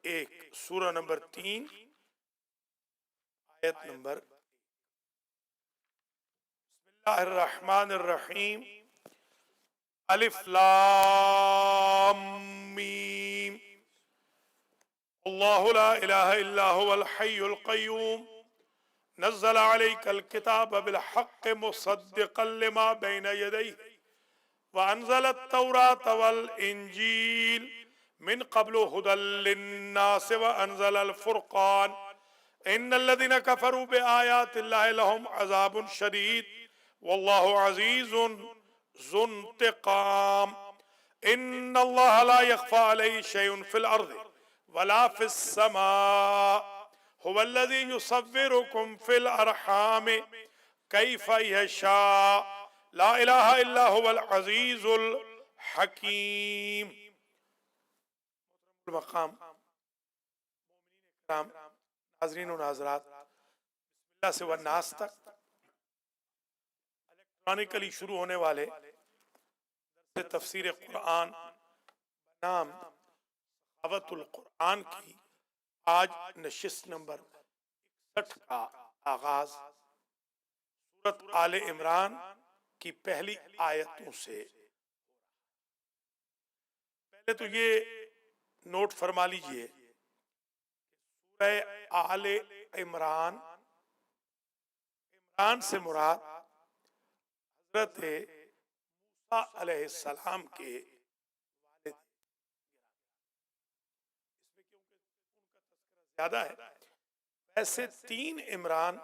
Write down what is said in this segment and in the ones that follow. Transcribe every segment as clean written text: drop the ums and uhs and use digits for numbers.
1 سورہ نمبر 3 آیت نمبر بسم اللہ الرحمن الرحیم الف لام میم اللہ لا الہ الا هو الحی القیوم نزل علیک الکتاب بالحق مصدقا لما بین یدیہ وانزل التوراۃ والانجیل من قبل هدى للناس وانزل الفرقان ان الذين كفروا بآيات الله لهم عذاب شديد والله عزيز ذو انتقام ان الله لا يخفى عليه شيء في الارض ولا في السماء هو الذي يصوركم في الارحام كيف يشاء لا اله الا هو العزيز الحكيم. مقام ناظرین و ناظرات، بسم اللہ سے والناس تک الیکٹرانکلی شروع ہونے والے درس تفسیر قرآن بنام سخاوت القرآن کی آج نشست نمبر 61 کا آغاز سورۃ آل عمران کی پہلی آیتوں سے. پہلے تو یہ نوٹ فرما لیجئے سورہ آل عمران سے مراد حضرت موسیٰ علیہ السلام کے والد، اس میں کیونکہ ان کا تذکرہ زیادہ ہے. ویسے 3 عمران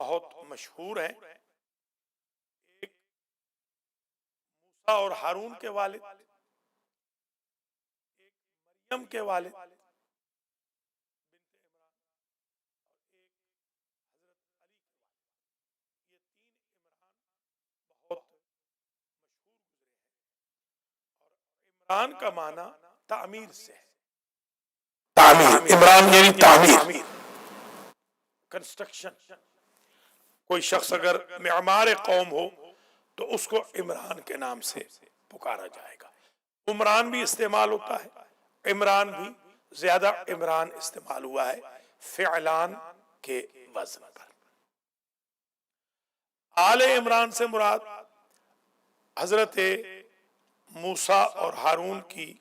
بہت مشہور ہیں، ایک موسیٰ اور ہارون کے والد، ایک مریم کے والد بنت عمران، عمران کا معنی تعمیر سے ہے. تعمیر، عمران یعنی تعمیر، کنسٹرکشن. کوئی شخص اگر معمار قوم ہو تو اس کو عمران کے نام سے پکارا جائے گا. عمران بھی استعمال ہوتا ہے، عمران بھی زیادہ عمران استعمال ہوا ہے فعلان کے وزن پر. آل عمران سے مراد حضرت موسیٰ اور ہارون کی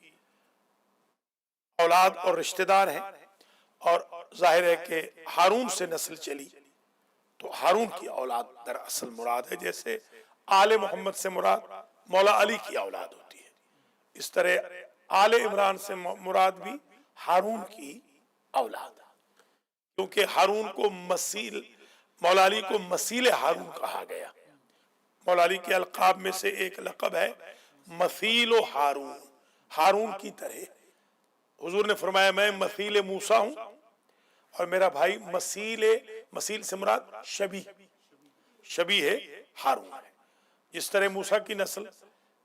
اولاد اور رشتہ دار ہیں، اور ظاہر ہے کہ ہارون سے نسل چلی تو ہارون کی اولاد دراصل مراد ہے. جیسے آل محمد سے مراد مولا علی کی اولاد ہوتی ہے، اس طرح آل عمران سے مراد بھی ہارون کی اولاد، کیونکہ ہارون کو مسیل، مولا علی کو مسیل ہارون کہا گیا. مولا علی کے القاب میں سے ایک لقب ہے مثیل و ہارون، ہارون کی طرح. حضور نے فرمایا میں مثیل موسیٰ ہوں اور میرا بھائی مسیل سے مراد شبیہ ہارون ہے. جس طرح موسیٰ کی نسل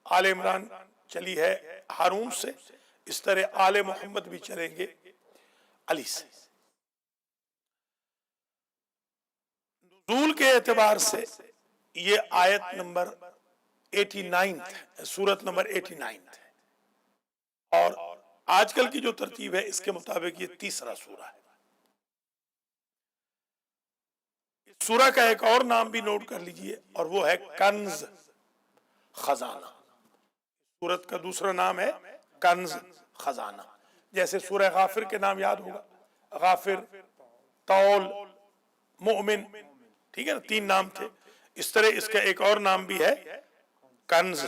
آل عمران چلی ہے ہارون سے، اس طرح آل محمد بھی چلیں گے علی سے. نزول کے اعتبار سے یہ آیت نمبر 89 ہے، سورت نمبر 89 ہے، اور آج کل کی جو ترتیب ہے اس کے مطابق یہ تیسرا سورہ ہے. اس سورہ کا ایک اور نام بھی نوٹ کر لیجئے اور وہ ہے کنز، خزانہ. سورت کا دوسرا نام ہے کنز، خزانہ. جیسے سورہ غافر کے نام یاد ہوگا، غافر، طول، مؤمن، ٹھیک ہے نا، 3 نام تھے. اس طرح اس کا ایک اور نام بھی ہے کنز.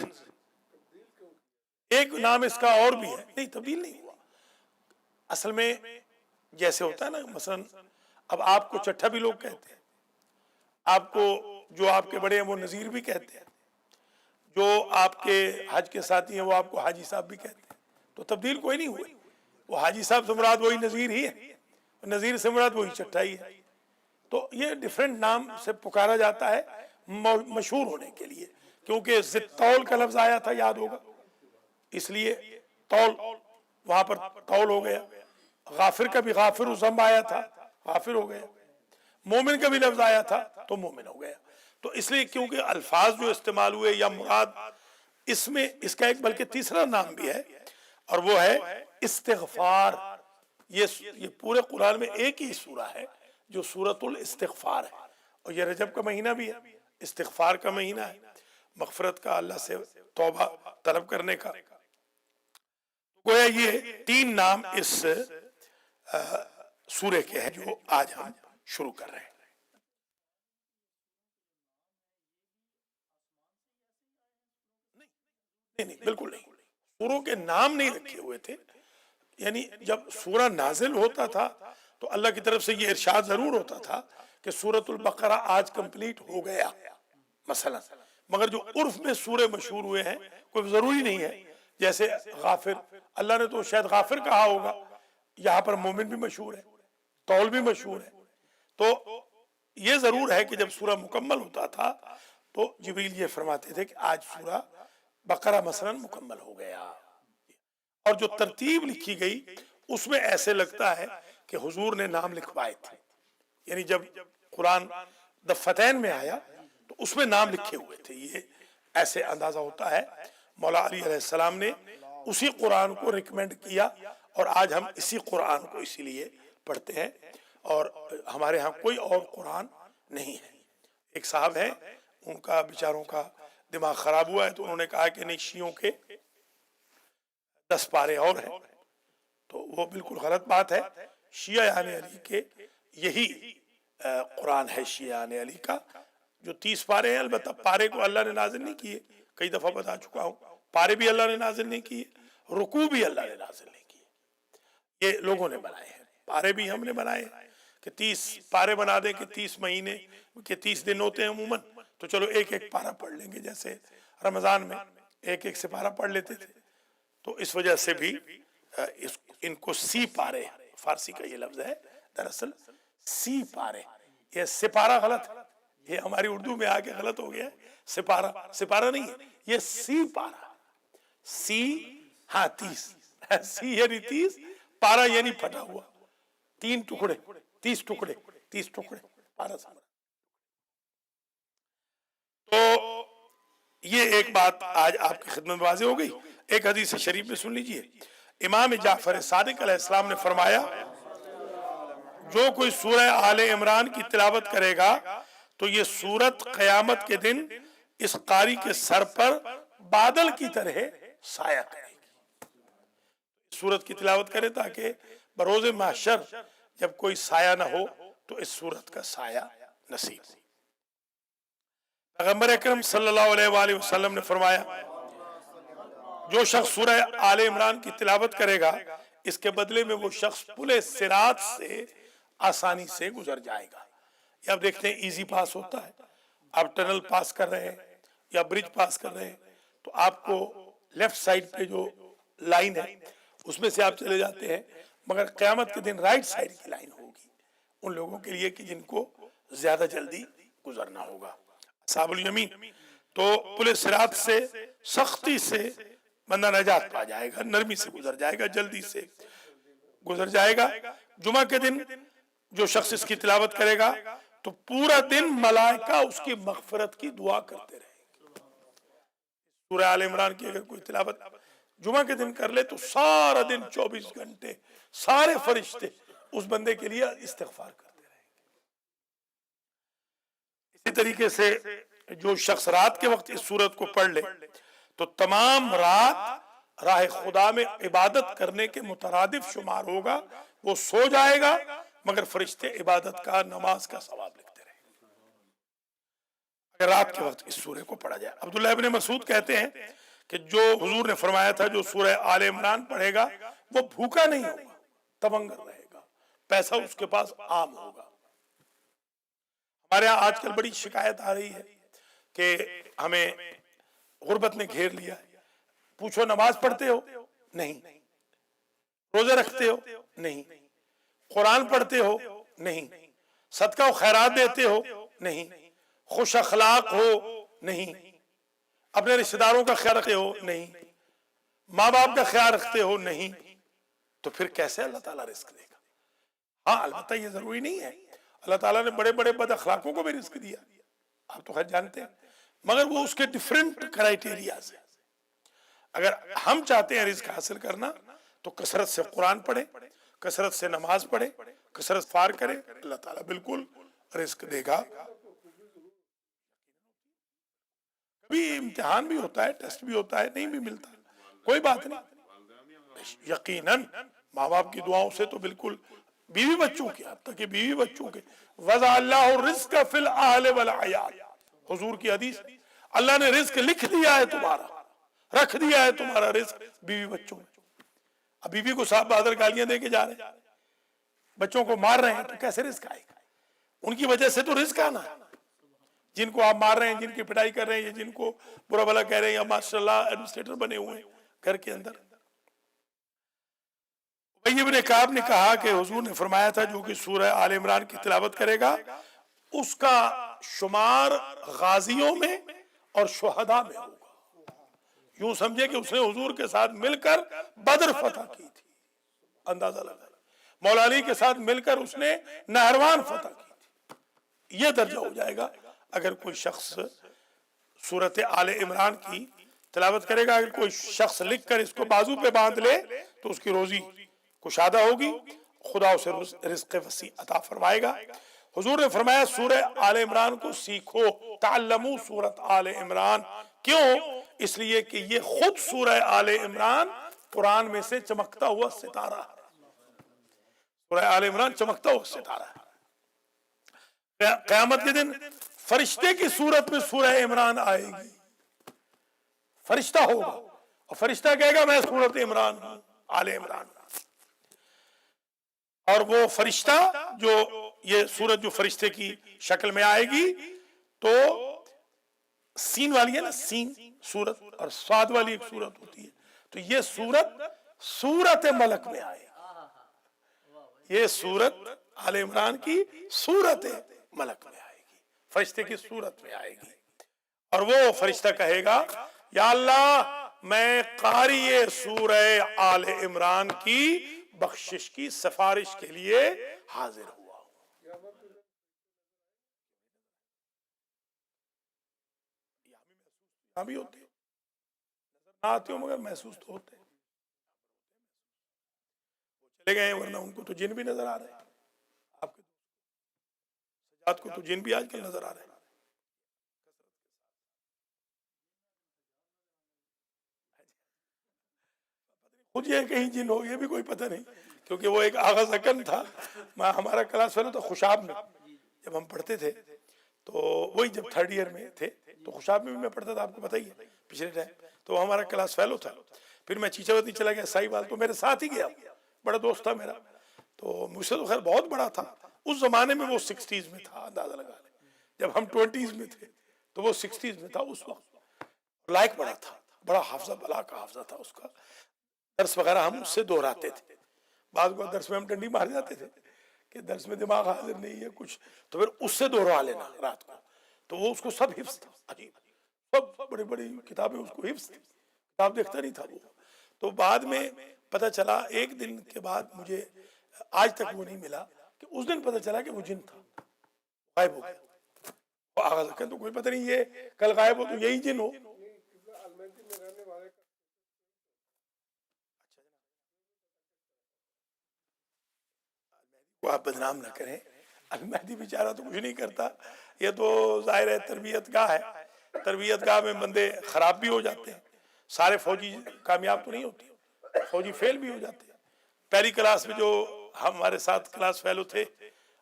ایک نام اس کا اور بھی ہے، نہیں تبدیل نہیں ہوا. اصل میں جیسے ہوتا ہے نا، مثلا اب آپ کو چٹھا بھی لوگ کہتے ہیں، آپ کو جو آپ کے بڑے ہیں وہ نذیر بھی کہتے ہیں، جو آپ کے حج کے ساتھی ہیں وہ آپ کو حاجی صاحب بھی کہتے ہیں. تو تبدیل کوئی نہیں ہوئی. وہ حاجی صاحب سے مراد وہی نذیر ہی ہے، نذیر سے مراد وہی چٹھا ہی ہے. تو یہ ڈیفرنٹ نام سے پکارا جاتا ہے مشہور ہونے کے لیے، کیونکہ طول کا لفظ آیا تھا یاد ہوگا، اس لیے طول وہاں پر طول ہو گیا. غافر کا بھی غافر الذنب آیا تھا، غافر ہو گیا. مومن کا بھی لفظ آیا تھا تو مومن ہو گیا. تو اس لیے کیونکہ الفاظ جو استعمال ہوئے یا مراد، اس میں اس کا ایک بلکہ تیسرا نام بھی ہے اور وہ ہے استغفار. یہ پورے قرآن میں ایک ہی سورہ ہے جو سورۃ الاستغفار ہے، اور یہ رجب کا مہینہ بھی ہے، استغفار کا مہینہ ہے، مغفرت کا، اللہ سے توبہ طلب کرنے کا۔ گویا یہ 3 نام اس سورے کے ہیں جو آج ہم شروع کر رہے ہیں۔ نہیں، بالکل نہیں، سوروں کے نام نہیں رکھے ہوئے تھے، یعنی جب سورہ نازل ہوتا تھا تو اللہ کی طرف سے یہ ارشاد ضرور ہوتا تھا کہ سورۃ البقرہ آج کمپلیٹ ہو گیا مثلا، مگر جو عرف میں سورے مشہور ہوئے ہیں کوئی ضروری نہیں ہے، جیسے غافر، اللہ نے تو شاید غافر کہا ہوگا، یہاں پر مومن بھی مشہور ہے، طول بھی مشہور ہے، تو یہ ضرور ہے کہ جب سورہ مکمل ہوتا تھا تو جبریل یہ فرماتے تھے کہ آج سورہ بقرہ مثلا مکمل ہو گیا، اور جو ترتیب لکھی گئی اس میں ایسے لگتا ہے کہ حضور نے نام لکھوائے تھے، یعنی جب قرآن دفتین میں آیا تو اس میں نام لکھے ہوئے تھے، یہ ایسے اندازہ ہوتا ہے مولا علی علیہ السلام نے اسی قرآن کو ریکمینڈ کیا، اور آج ہم اسی قرآن کو اسی لیے پڑھتے ہیں، اور ہمارے ہاں کوئی اور قرآن نہیں ہے۔ ایک صاحب ہیں، ان کا بیچاروں کا دماغ خراب ہوا ہے تو انہوں نے کہا کہ نہیں، شیعوں کے 10 پارے اور ہیں، تو وہ بالکل غلط بات ہے، شیعہ یعنی علی کے یہی قرآن ہے، شیعہ یعنی علی کا جو 30 پارے ہیں، البتہ پارے کو اللہ نے نازل نہیں کیے، کئی دفعہ بتا چکا ہوں، پارے بھی اللہ نے نازل نہیں کیے، رکوع بھی اللہ نے نازل نہیں کیے، یہ لوگوں نے بنائے ہیں، پارے بھی ہم نے بنائے ہیں کہ 30 پارے بنا دیں کہ 30 مہینے کے 30 دن ہوتے ہیں عموماً، تو چلو ایک ایک پارہ پڑھ لیں گے، جیسے رمضان میں ایک ایک سے پارہ پڑھ لیتے تھے، تو اس وجہ سے بھی ان کو سی پارے، فارسی کا یہ لفظ ہے دراصل سی پارے، یہ سپارہ غلط ہے، یہ ہماری اردو میں آگے غلط ہو گیا ہے، سپارہ سپارہ نہیں ہے، یہ سی پارہ، سی ہاں 30، سی یعنی 30، پارہ یعنی پھٹا ہوا، 3 ٹکڑے، 30 ٹکڑے، 30 ٹکڑے پارہ سمجھ۔ تو یہ ایک بات آج آپ کی خدمت میں واضح ہو گئی۔ ایک حدیث شریف میں سن لیجئے، امام جعفر صادق علیہ السلام نے فرمایا، جو کوئی سورہ آل عمران کی تلاوت کرے گا تو یہ سورت قیامت کے دن اس قاری کے سر پر بادل کی طرح سایہ کرے گی۔ سورت کی تلاوت کرے تاکہ بروز محشر جب کوئی سایہ نہ ہو تو اس سورت کا سایہ نصیب ہو۔ پیغمبر اکرم صلی اللہ علیہ وآلہ وسلم نے فرمایا، جو شخص سورہ آل عمران کی تلاوت کرے گا اس کے بدلے میں وہ شخص پل صراط سے آسانی سے گزر جائے گا۔ یہ آپ دیکھتے ہیں ایزی پاس ہوتا ہے، آپ ٹنل پاس کر رہے ہیں یا برج پاس کر رہے ہیں تو آپ کو لیفٹ سائڈ پہ جو لائن ہے اس میں سے آپ چلے جاتے ہیں، مگر قیامت کے دن رائٹ سائڈ کی لائن ہوگی ان لوگوں کے لیے کہ جن کو زیادہ جلدی گزرنا ہوگا، اصحاب الیمین۔ تو پل صراط سے سختی سے بندہ نجات پا جائے گا، نرمی سے گزر جائے گا، جلدی سے گزر جائے گا۔ جمعہ کے دن جو شخص اس کی تلاوت کرے گا تو پورا دن ملائکہ اس کی مغفرت کی دعا کرتے رہیں گے۔ سورہ آل عمران کی اگر کوئی تلاوت جمعہ کے دن کر لے تو سارا دن 24 گھنٹے سارے فرشتے اس بندے کے لیے استغفار کرتے رہیں گے۔ اسی طریقے سے جو شخص رات کے وقت اس سورت کو پڑھ لے تو تمام رات راہ خدا میں عبادت کرنے کے مترادف شمار ہوگا، وہ سو جائے گا مگر فرشتے عبادت کا، نماز کا ثواب لکھتے رہیں گے اگر رات کے وقت اس سورے کو پڑھا جائے۔ عبداللہ ابن مسعود کہتے ہیں کہ جو حضور نے فرمایا تھا جو سورہ آل عمران پڑھے گا وہ بھوکا نہیں ہوگا، تمنگر رہے گا، پیسہ اس کے پاس عام ہوگا۔ ہمارے ہاں آج کل بڑی شکایت آ رہی ہے کہ ہمیں غربت نے گھیر لیا ہے، پوچھو نماز پڑھتے ہو؟ نہیں۔ روزے رکھتے ہو؟ نہیں۔ قرآن پڑھتے ہو؟ نہیں۔ صدقہ و خیرات دیتے ہو؟ نہیں۔ خوش اخلاق ہو؟ نہیں۔ اپنے رشتہ داروں کا خیال رکھتے ہو؟ نہیں۔ ماں باپ کا خیال رکھتے ہو؟ نہیں۔ تو پھر کیسے اللہ تعالیٰ رزق دے گا؟ ہاں البتہ یہ ضروری نہیں ہے، اللہ تعالیٰ نے بڑے بڑے بد اخلاقوں کو بھی رزق دیا، آپ تو خیر جانتے ہیں، مگر وہ اس کے ڈیفرنٹ کرائیٹیریاز ہیں۔ اگر ہم چاہتے ہیں رزق حاصل کرنا تو کثرت سے قرآن پڑھیں، کثرت سے نماز پڑھے، کثرت فار کرے، اللہ تعالیٰ بالکل رزق دے گا۔ کبھی امتحان بھی ہوتا ہے، ٹیسٹ بھی ہوتا ہے، نہیں بھی ملتا، کوئی بات نہیں، یقیناً ماں باپ کی دعاؤں سے تو بالکل، بیوی بچوں کی، حد تک کہ بیوی بچوں کے وضع اللہ الرزق فی الاہل والعیال، حضور کی حدیث، اللہ نے رزق لکھ دیا ہے تمہارا، رکھ دیا ہے تمہارا رزق بیوی بچوں میں۔ اب بیوی کو صاحب بہادر گالیاں دے کے جا رہے ہیں، بچوں کو مار رہے ہیں، تو کیسے رزق آئے گا؟ ان کی وجہ سے تو رزق آنا ہے۔ جن کو آپ مار رہے ہیں، جن کی پٹائی کر رہے ہیں، جن کو برا بھلا کہہ رہے ہیں، یا ماشاء اللہ ایڈمنسٹریٹر بنے ہوئے ہیں گھر کے اندر۔ ابی بن کعب نے کہا کہ حضور نے فرمایا تھا جو کہ سورہ آل عمران کی تلاوت کرے گا اس کا شمار غازیوں میں اور شہداء میں ہوگا۔ یوں سمجھے کہ اس نے حضور کے ساتھ مل کر بدر فتح کی تھی، اندازہ لگا۔ مولا علی کے ساتھ مل کر اس نے نہروان فتح کی تھی۔ یہ درجہ ہو جائے گا اگر کوئی شخص سورۃ آل عمران کی تلاوت کرے گا۔ اگر کوئی شخص لکھ کر اس کو بازو پہ باندھ لے تو اس کی روزی کشادہ ہوگی، خدا اسے رزق وسیع عطا فرمائے گا۔ حضور نے فرمایا سورہ آل عمران کو سیکھو، تعلموا سورۃ آل عمران۔ کیوں؟ اس لیے کہ یہ خود سورہ آل عمران قرآن میں سے چمکتا ہوا ستارہ ہے۔ سورہ آل عمران چمکتا ہوا ستارہ ہے۔ قیامت کے دن فرشتے کی صورت میں سورہ عمران آئے گی، فرشتہ ہوگا اور فرشتہ کہے گا میں سورۃ عمران ہوں، آل عمران۔ اور وہ فرشتہ جو یہ سورت جو فرشتے کی شکل میں آئے گی تو سین والی ہے نا، سین سورت، اور سواد والی ایک سورت ہوتی ہے، تو یہ سورت سورت ملک میں آئے گی۔ یہ سورت آل عمران کی سورت ملک میں آئے گی، فرشتے کی سورت میں آئے گی۔ اور وہ فرشتہ کہے گا یا اللہ میں قاری سورہ آل عمران کی بخشش کی سفارش کے لیے حاضر ہوا ہوں۔ یہاں بھی ہوتے نظر نہ آتے ہو مگر محسوس تو ہوتے، چلے گئے ورنہ ان کو تو جن بھی نظر آ رہے ہیں، آپ کے سجاد کو تو جن بھی آج کل نظر آ رہے ہیں۔ خود یہ کہیں جن ہو یہ بھی کوئی پتہ نہیں، کیونکہ وہ ایک آغا زکن تھا، ہمارا کلاس فیلو تھا خوشاب میں، جب ہم پڑھتے تھے تو وہی جب تھرڈ ایئر میں تھے تو خوشاب میں بھی میں پڑھتا تھا، آپ کو پتہ ہی ہے پچھلے ٹائم، تو ہمارا کلاس فیلو تھا۔ پھر میں چیچاوتی چلا گیا، سائی وال تو میرے ساتھ ہی گیا، بڑا دوست تھا میرا، تو مجھ سے تو خیر بہت بڑا تھا، اس زمانے میں وہ 60s میں تھا، اندازہ لگا لیں، جب ہم 20s میں تھے تو وہ 60s میں تھا اس وقت، لائق بڑا تھا، بڑا حافظہ، بلا کا حافظہ تھا اس کا۔ درس وغیرہ ہم اس سے دہراتے تھے، بعض کو درس میں ہم ڈنڈی مار جاتے تھے کہ درس میں دماغ حاضر نہیں ہے کچھ، تو پھر اس سے دہرا لینا رات کو، تو وہ اس کو سب حفظ تھا، عجیب سب بڑی بڑی کتابیں اس کو حفظ تھی، کتاب دیکھتا نہیں تھا وہ۔ تو بعد میں پتہ چلا، ایک دن کے بعد مجھے آج تک وہ نہیں ملا، کہ اس دن پتہ چلا کہ وہ جن تھا، غائب ہو گیا، وہ آغاز کا تو کوئی پتہ نہیں یہ کل غائب ہو تو یہی جن ہو۔ کو آپ بدنام نہ کریں، ابھی مہدی بیچارہ تو کچھ نہیں کرتا، یہ تو ظاہر ہے تربیت گاہ ہے، تربیت گاہ میں بندے خراب بھی ہو جاتے ہیں، سارے فوجی کامیاب تو نہیں ہوتے، فوجی فیل بھی ہو جاتے ہیں۔ پہلی کلاس میں جو ہمارے ساتھ کلاس فیلو تھے،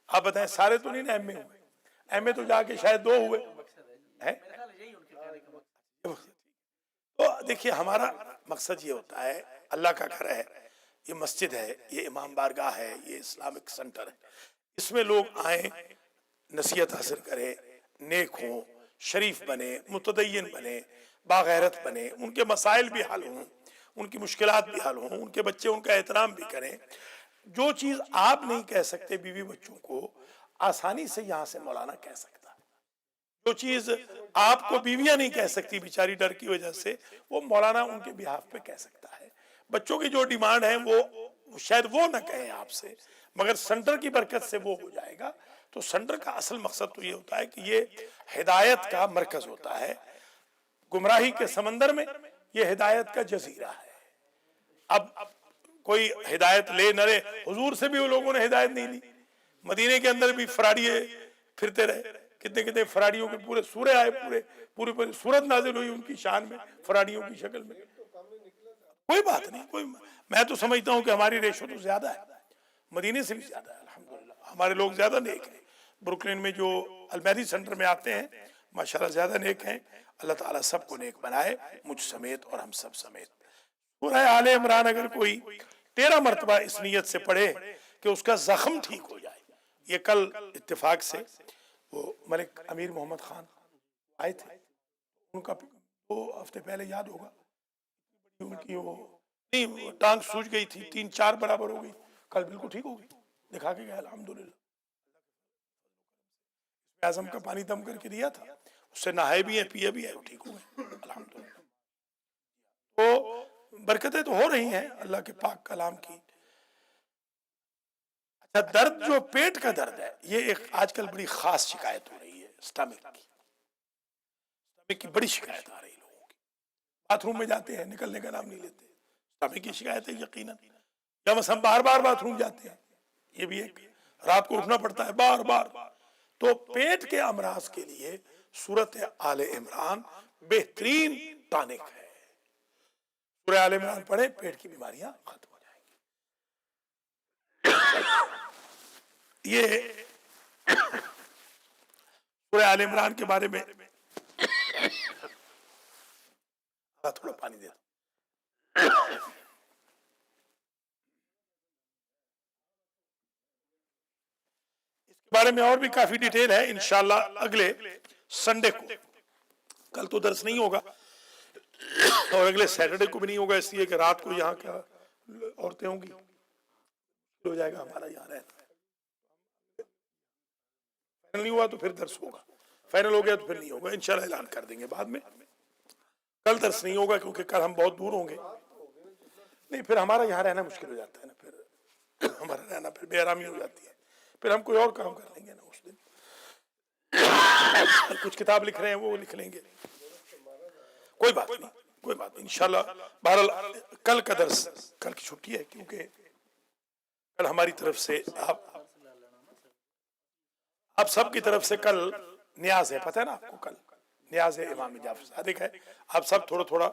آپ بتائیں سارے تو نہیں نا ایم اے ہوئے، ایم اے تو جا کے شاید 2 ہوئے ہیں۔ تو دیکھیے ہمارا مقصد یہ ہوتا ہے، اللہ کا گھر ہے، یہ مسجد ہے، یہ امام بارگاہ ہے، یہ اسلامک سنٹر ہے، اس میں لوگ آئیں، نصیحت حاصل کریں، نیک ہوں، شریف بنے، متدین بنے، باغیرت بنے، ان کے مسائل بھی حل ہوں، ان کی مشکلات بھی حل ہوں، ان کے بچے ان کا احترام بھی کریں۔ جو چیز آپ نہیں کہہ سکتے بیوی بچوں کو، آسانی سے یہاں سے مولانا کہہ سکتا ہے۔ جو چیز آپ کو بیویاں نہیں کہہ سکتی بیچاری ڈر کی وجہ سے، وہ مولانا ان کے بیہاف پہ کہہ سکتا ہے۔ بچوں کی جو ڈیمانڈ ہے وہ شاید وہ نہ کہیں آپ سے، مگر سنٹر کی برکت سے وہ ہو جائے گا۔ تو سنٹر کا اصل مقصد تو یہ ہوتا ہے کہ یہ ہدایت کا مرکز ہوتا ہے، گمراہی کے سمندر میں یہ ہدایت کا جزیرہ ہے۔ اب کوئی ہدایت لے نہ لے، حضور سے بھی وہ لوگوں نے ہدایت نہیں لی، مدینے کے اندر بھی فراڈی پھرتے رہے، کتنے کتنے فراڈیوں کے پورے سورے آئے، پوری سورت نازل ہوئی ان کی شان میں، فراڈیوں کی شکل میں۔ کوئی بات نہیں، میں تو سمجھتا ہوں کہ ہماری ریشو تو زیادہ ہے، مدینے سے بھی زیادہ ہے الحمدللہ، ہمارے لوگ زیادہ نیک ہیں، بروکلین میں جو المہدی سینٹر میں آتے ہیں ماشاءاللہ زیادہ نیک ہیں، اللہ تعالیٰ سب کو نیک بنائے، مجھ سمیت اور ہم سب سمیت۔ سورہ آل عمران اگر کوئی 13 مرتبہ اس نیت سے پڑھے کہ اس کا زخم ٹھیک ہو جائے، یہ کل اتفاق سے وہ ملک امیر محمد خان آئے تھے، ان کا 2 ہفتے پہلے یاد ہوگا، ان کی وہ ٹانگ سوج گئی تھی، 3-4 برابر ہو گئی، کل بالکل ٹھیک ہو گئی، دکھا کے گیا الحمدللہ۔ اعظم کا پانی دم کر کے دیا تھا، اس سے نہائے بھی ہیں، پیے بھی ہیں، وہ ٹھیک ہو گئے الحمدللہ۔ تو برکتیں تو ہو رہی ہیں اللہ کے پاک کلام کی۔ اچھا، درد جو پیٹ کا درد ہے، یہ ایک آج کل بڑی خاص شکایت ہو رہی ہے، سٹمک کی بڑی شکایت آ رہی ہے لوگوں کی، باتھ روم میں جاتے ہیں نکلنے کا نام نہیں لیتے، سٹمک کی شکایت ہے یقیناً، یا ہم بار بار باتھ روم جاتے ہیں، یہ بھی ایک، رات کو اٹھنا پڑتا ہے بار بار۔ تو پیٹ کے امراض کے لیے سورۃ آل عمران بہترین ٹانک ہے، سورہ آل عمران پڑھیں، پیٹ کی بیماریاں ختم ہو جائیں گی۔ یہ سورہ آل عمران کے بارے میں تھوڑا پانی دے دو۔ اس کے بارے میں اور بھی کافی ڈیٹیل ہے، انشاءاللہ اگلے سنڈے کو، کل تو درس نہیں ہوگا اور اگلے سیٹرڈے کو بھی نہیں ہوگا، اس لیے کہ رات کو یہاں کیا عورتیں ہوں گی، ہو جائے گا ہمارا یہاں رہنا۔ فائنل نہیں ہوا تو پھر درس ہوگا، فائنل ہو گیا تو پھر نہیں ہوگا، انشاءاللہ اعلان کر دیں گے بعد میں۔ کل درس نہیں ہوگا کیونکہ کل ہم بہت دور ہوں گے، نہیں پھر ہمارا یہاں رہنا مشکل ہو جاتا ہے نا، پھر ہمارا رہنا پھر بے آرامی ہو جاتی ہے، پھر ہم کوئی اور کام کر لیں گے نا اس دن، کچھ کتاب لکھ رہے ہیں وہ لکھ لیں گے، کوئی بات نہیں، کوئی بات نہیں انشاءاللہ۔ بہرحال کل کا درس، کل کی چھٹی ہے کیونکہ کل ہماری طرف سے آپ سب کی طرف سے کل نیاز ہے، پتہ ہے نا آپ کو، کل نیاز ہے امام جعفر صادق ہے، آپ سب تھوڑا تھوڑا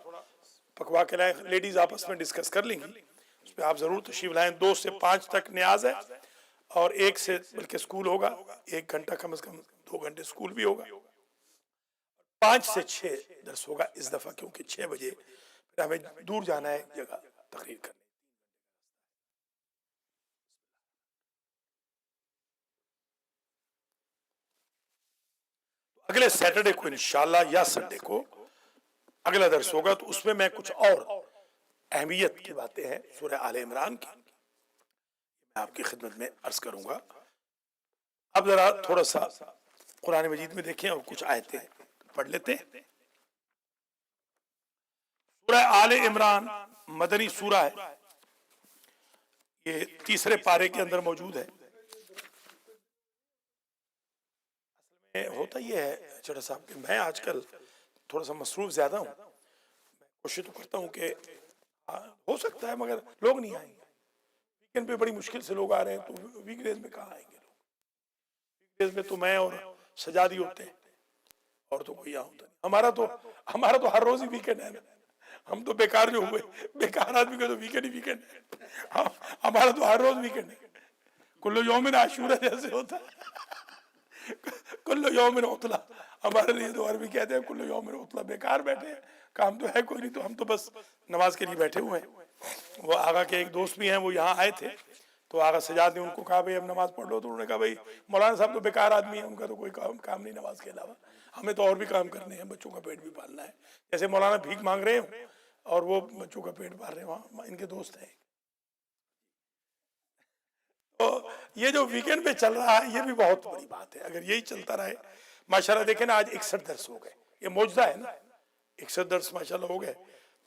پکوا کے لائیں، لیڈیز آپس میں ڈسکس کر لیں گی، اس پہ آپ ضرور تشریف لائیں۔ 2 سے 5 تک نیاز ہے اور 1 سے بلکہ سکول ہوگا، 1 گھنٹہ کم از کم، 2 گھنٹے سکول بھی ہوگا، 5 سے 6 درس ہوگا اس دفعہ، کیونکہ 6 بجے پھر ہمیں دور جانا ہے ایک جگہ تقریر کرنے۔ اگلے سیٹرڈے کو انشاءاللہ یا سنڈے کو اگلا درس ہوگا، تو اس میں میں کچھ اور اہمیت کی باتیں ہیں سورہ آل عمران کی، میں آپ کی خدمت میں عرض کروں گا۔ اب ذرا تھوڑا سا قرآن مجید میں دیکھیں اور کچھ آیتیں پڑھ لیتے ہیں۔ سورہ آل عمران مدنی سورہ ہے، یہ 3 پارے کے اندر موجود ہے۔ ہوتا یہ ہے چڑھا صاحب کہ میں آج کل تھوڑا سا مصروف زیادہ ہوں، میں کوشش تو کرتا ہوں کہ ہو سکتا ہے مگر لوگ نہیں آئیں گے، ویکینڈ پہ بڑی مشکل سے لوگ آ رہے ہیں، تو ویک ڈیز میں کہاں آئیں گے لوگ، ویک ڈیز میں تو میں اور سجادی ہوتے ہیں اور تو کوئی یہاں ہوتا نہیں، ہمارا تو ہر روز ہی ویکینڈ ہے نا، ہم تو بیکار جو ہوئے، بیکار آدمی کا تو ویکینڈ ہی ویکینڈ ہے، ہمارا تو ہر روز ویکینڈ ہے، کل یوم عاشورہ جیسے ہوتا ہے، کل یوم عطلہ، ہمارے لیے تو عربی کہتے ہیں کل یوم عطلہ، بیکار بیٹھے ہیں، کام تو ہے کوئی نہیں، تو ہم تو بس نماز کے لیے بیٹھے ہوئے ہیں۔ وہ آغا کے ایک دوست بھی ہیں، وہ یہاں آئے تھے، تو آغا سجاد نے ان کو کہا بھئی اب نماز پڑھ لو، تو انہوں نے کہا بھئی مولانا صاحب تو بیکار آدمی ہیں، ان کا تو کوئی کام نہیں نماز کے علاوہ، ہمیں تو اور بھی کام کرنے ہیں، بچوں کا پیٹ بھی پالنا ہے، جیسے مولانا بھیک مانگ رہے ہوں اور وہ بچوں کا پیٹ پال رہے ہیں، وہاں ان کے دوست ہیں۔ تو یہ جو ویکینڈ پہ چل رہا ہے یہ بھی بہت بڑی بات ہے، اگر یہی چلتا رہے ماشاءاللہ۔ دیکھیں نا آج 61 درس ہو گئے، یہ معجزہ ہے نا، 61 درس ماشاءاللہ ہو گئے،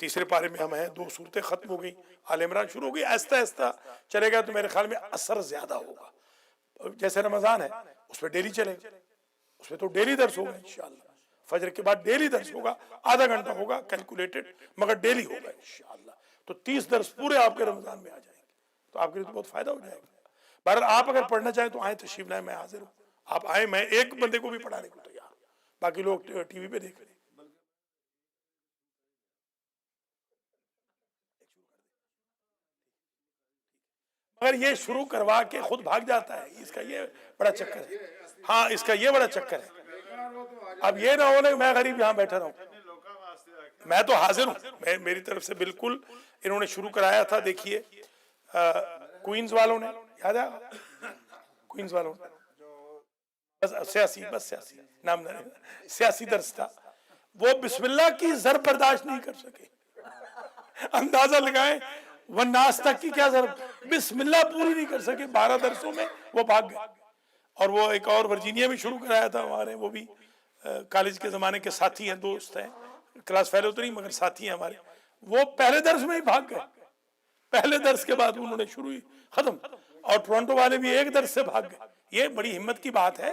3 پارے میں ہم ہیں، 2 سورتیں ختم ہو گئی، آل عمران شروع ہو گئی، آہستہ آہستہ چلے گا تو میرے خیال میں اثر زیادہ ہوگا۔ جیسے رمضان ہے اس پہ ڈیلی چلیں، اس پہ تو ڈیلی درس ہوگا انشاءاللہ، فجر کے بعد ڈیلی درس ہوگا، آدھا گھنٹہ ہوگا کیلکولیٹڈ، مگر ڈیلی ہوگا انشاءاللہ، تو 30 درس پورے آپ کے رمضان میں آ جائیں گے۔ تو آپ کے لیے تو بہت فائدہ ہو جائے گا. بہرحال آپ اگر پڑھنا چاہیں تو آئیں، تشریف لائیں، میں حاضر ہوں. آپ آئیں، میں ایک بندے کو بھی پڑھانے کو تیار ہوں، باقی لوگ ٹی وی پہ دیکھ رہے ہیں. مگر یہ شروع کروا کے خود بھاگ جاتا ہے، اس کا یہ بڑا چکر ہے. ہاں اس کا یہ بڑا چکر ہے. اب یہ نہ ہونے میں غریب یہاں بیٹھا رہا ہوں. میں تو حاضر ہوں، میری طرف سے بالکل. انہوں نے شروع کرایا تھا، دیکھیے کوئنز والوں نے، یاد ہے کوئنز والوں نے، بس سیاسی نام سیاسی درس تھا. وہ بسم اللہ کی ضرب برداشت نہیں کر سکے. اندازہ لگائیں والناس تک کی کیا ضرب، بسم اللہ پوری نہیں کر سکے. 12 درسوں میں وہ بھاگ گئے. اور وہ ایک اور ورجینیا میں شروع کرایا تھا ہمارے، وہ بھی کالج کے زمانے کے ساتھی ہیں، دوست ہیں، کلاس فیلو تو نہیں مگر ساتھی ہیں ہمارے. وہ پہلے درس میں ہی بھاگ گئے. پہلے درس کے بعد انہوں نے شروع ہی ختم. اور ٹورنٹو والے بھی ایک درس سے بھاگ گئے. یہ بڑی ہمت کی بات ہے.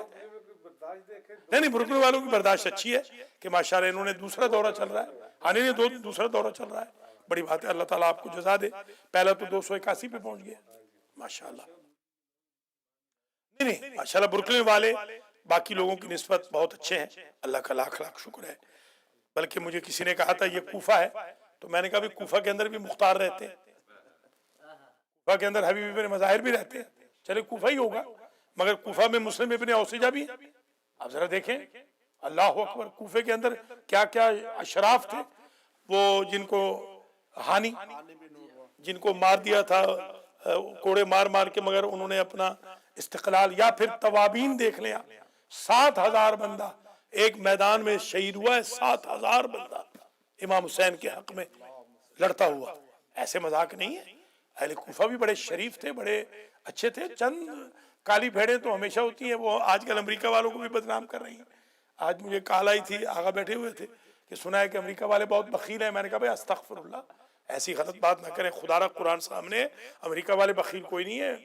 نہیں بروکلن والوں کی برداشت اچھی ہے کہ ماشاءاللہ انہوں نے دوسرا دورہ چل رہا ہے، آنے نے دوسرا دورہ چل رہا ہے. بڑی بات ہے، اللہ تعالیٰ آپ کو جزا دے. پہلا تو 281 پہ پہنچ گیا ماشاءاللہ. نہیں ماشاءاللہ بروکلن والے باقی لوگوں کی نسبت بہت اچھے ہیں، اللہ کا لاکھ لاکھ شکر ہے. بلکہ مجھے کسی نے کہا تھا یہ کوفہ ہے، تو میں نے کہا بھی کوفہ کے اندر بھی مختار رہتے ہیں، کوفہ کے اندر حبیب ابن مظاہر بھی رہتے ہیں. چلے کوفہ ہی ہوگا، مگر کوفہ میں مسلم ابن اوسجہ بھی ہیں. آپ ذرا دیکھیں، اللہ اکبر، کوفے کے اندر کیا کیا اشراف تھے. وہ جن کو ہانی، جن کو مار دیا تھا کوڑے مار مار کے، مگر انہوں نے اپنا استقلال. یا پھر توابین دیکھ لیں، 7,000 بندہ ایک میدان میں شہید ہوا ہے. 7,000 بندہ امام حسین کے حق میں لڑتا ہوا. ایسے مذاق نہیں ہے. اہل کوفہ بھی بڑے شریف تھے، بڑے اچھے تھے. چند کالی بھیڑیں تو ہمیشہ ہوتی ہیں، وہ آج کل امریکہ والوں کو بھی بدنام کر رہی ہیں. آج مجھے کال آئی تھی، آگا بیٹھے ہوئے تھے کہ سنا ہے کہ امریکہ والے بہت بخیل ہیں. میں نے کہا بھائی استغفر اللہ، ایسی غلط بات نہ کریں. خدا را قرآن سامنے، امریکہ والے بخیل کوئی نہیں ہے.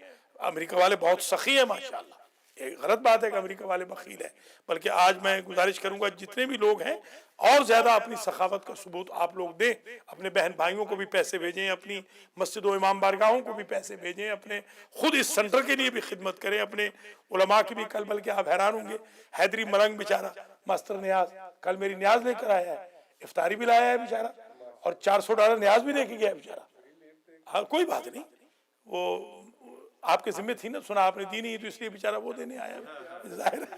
امریکہ والے بہت سخی ہیں ماشاءاللہ. یہ غلط بات ہے کہ امریکہ والے بخیل ہیں. بلکہ آج میں گزارش کروں گا جتنے بھی لوگ ہیں اور زیادہ اپنی سخاوت کا ثبوت آپ لوگ دیں. اپنے بہن بھائیوں کو بھی پیسے بھیجیں، اپنی مسجد و امام بارگاہوں کو بھی پیسے بھیجیں، اپنے خود اس سنٹر کے لیے بھی خدمت کریں، اپنے علماء کی بھی. کل بلکہ آپ حیران ہوں گے، حیدری ملنگ بیچارہ ماسٹر نیاز کل میری نیاز لے کر آیا ہے، افطاری بھی لایا ہے بیچارہ، اور $400 نیاز بھی دے کے گیا ہے بیچارہ. ہاں کوئی بات نہیں، وہ آپ کے ذمہ تھی نا، سنا آپ نے دی نہیں تو اس لیے بیچارہ وہ دینے آیا ظاہر ہے.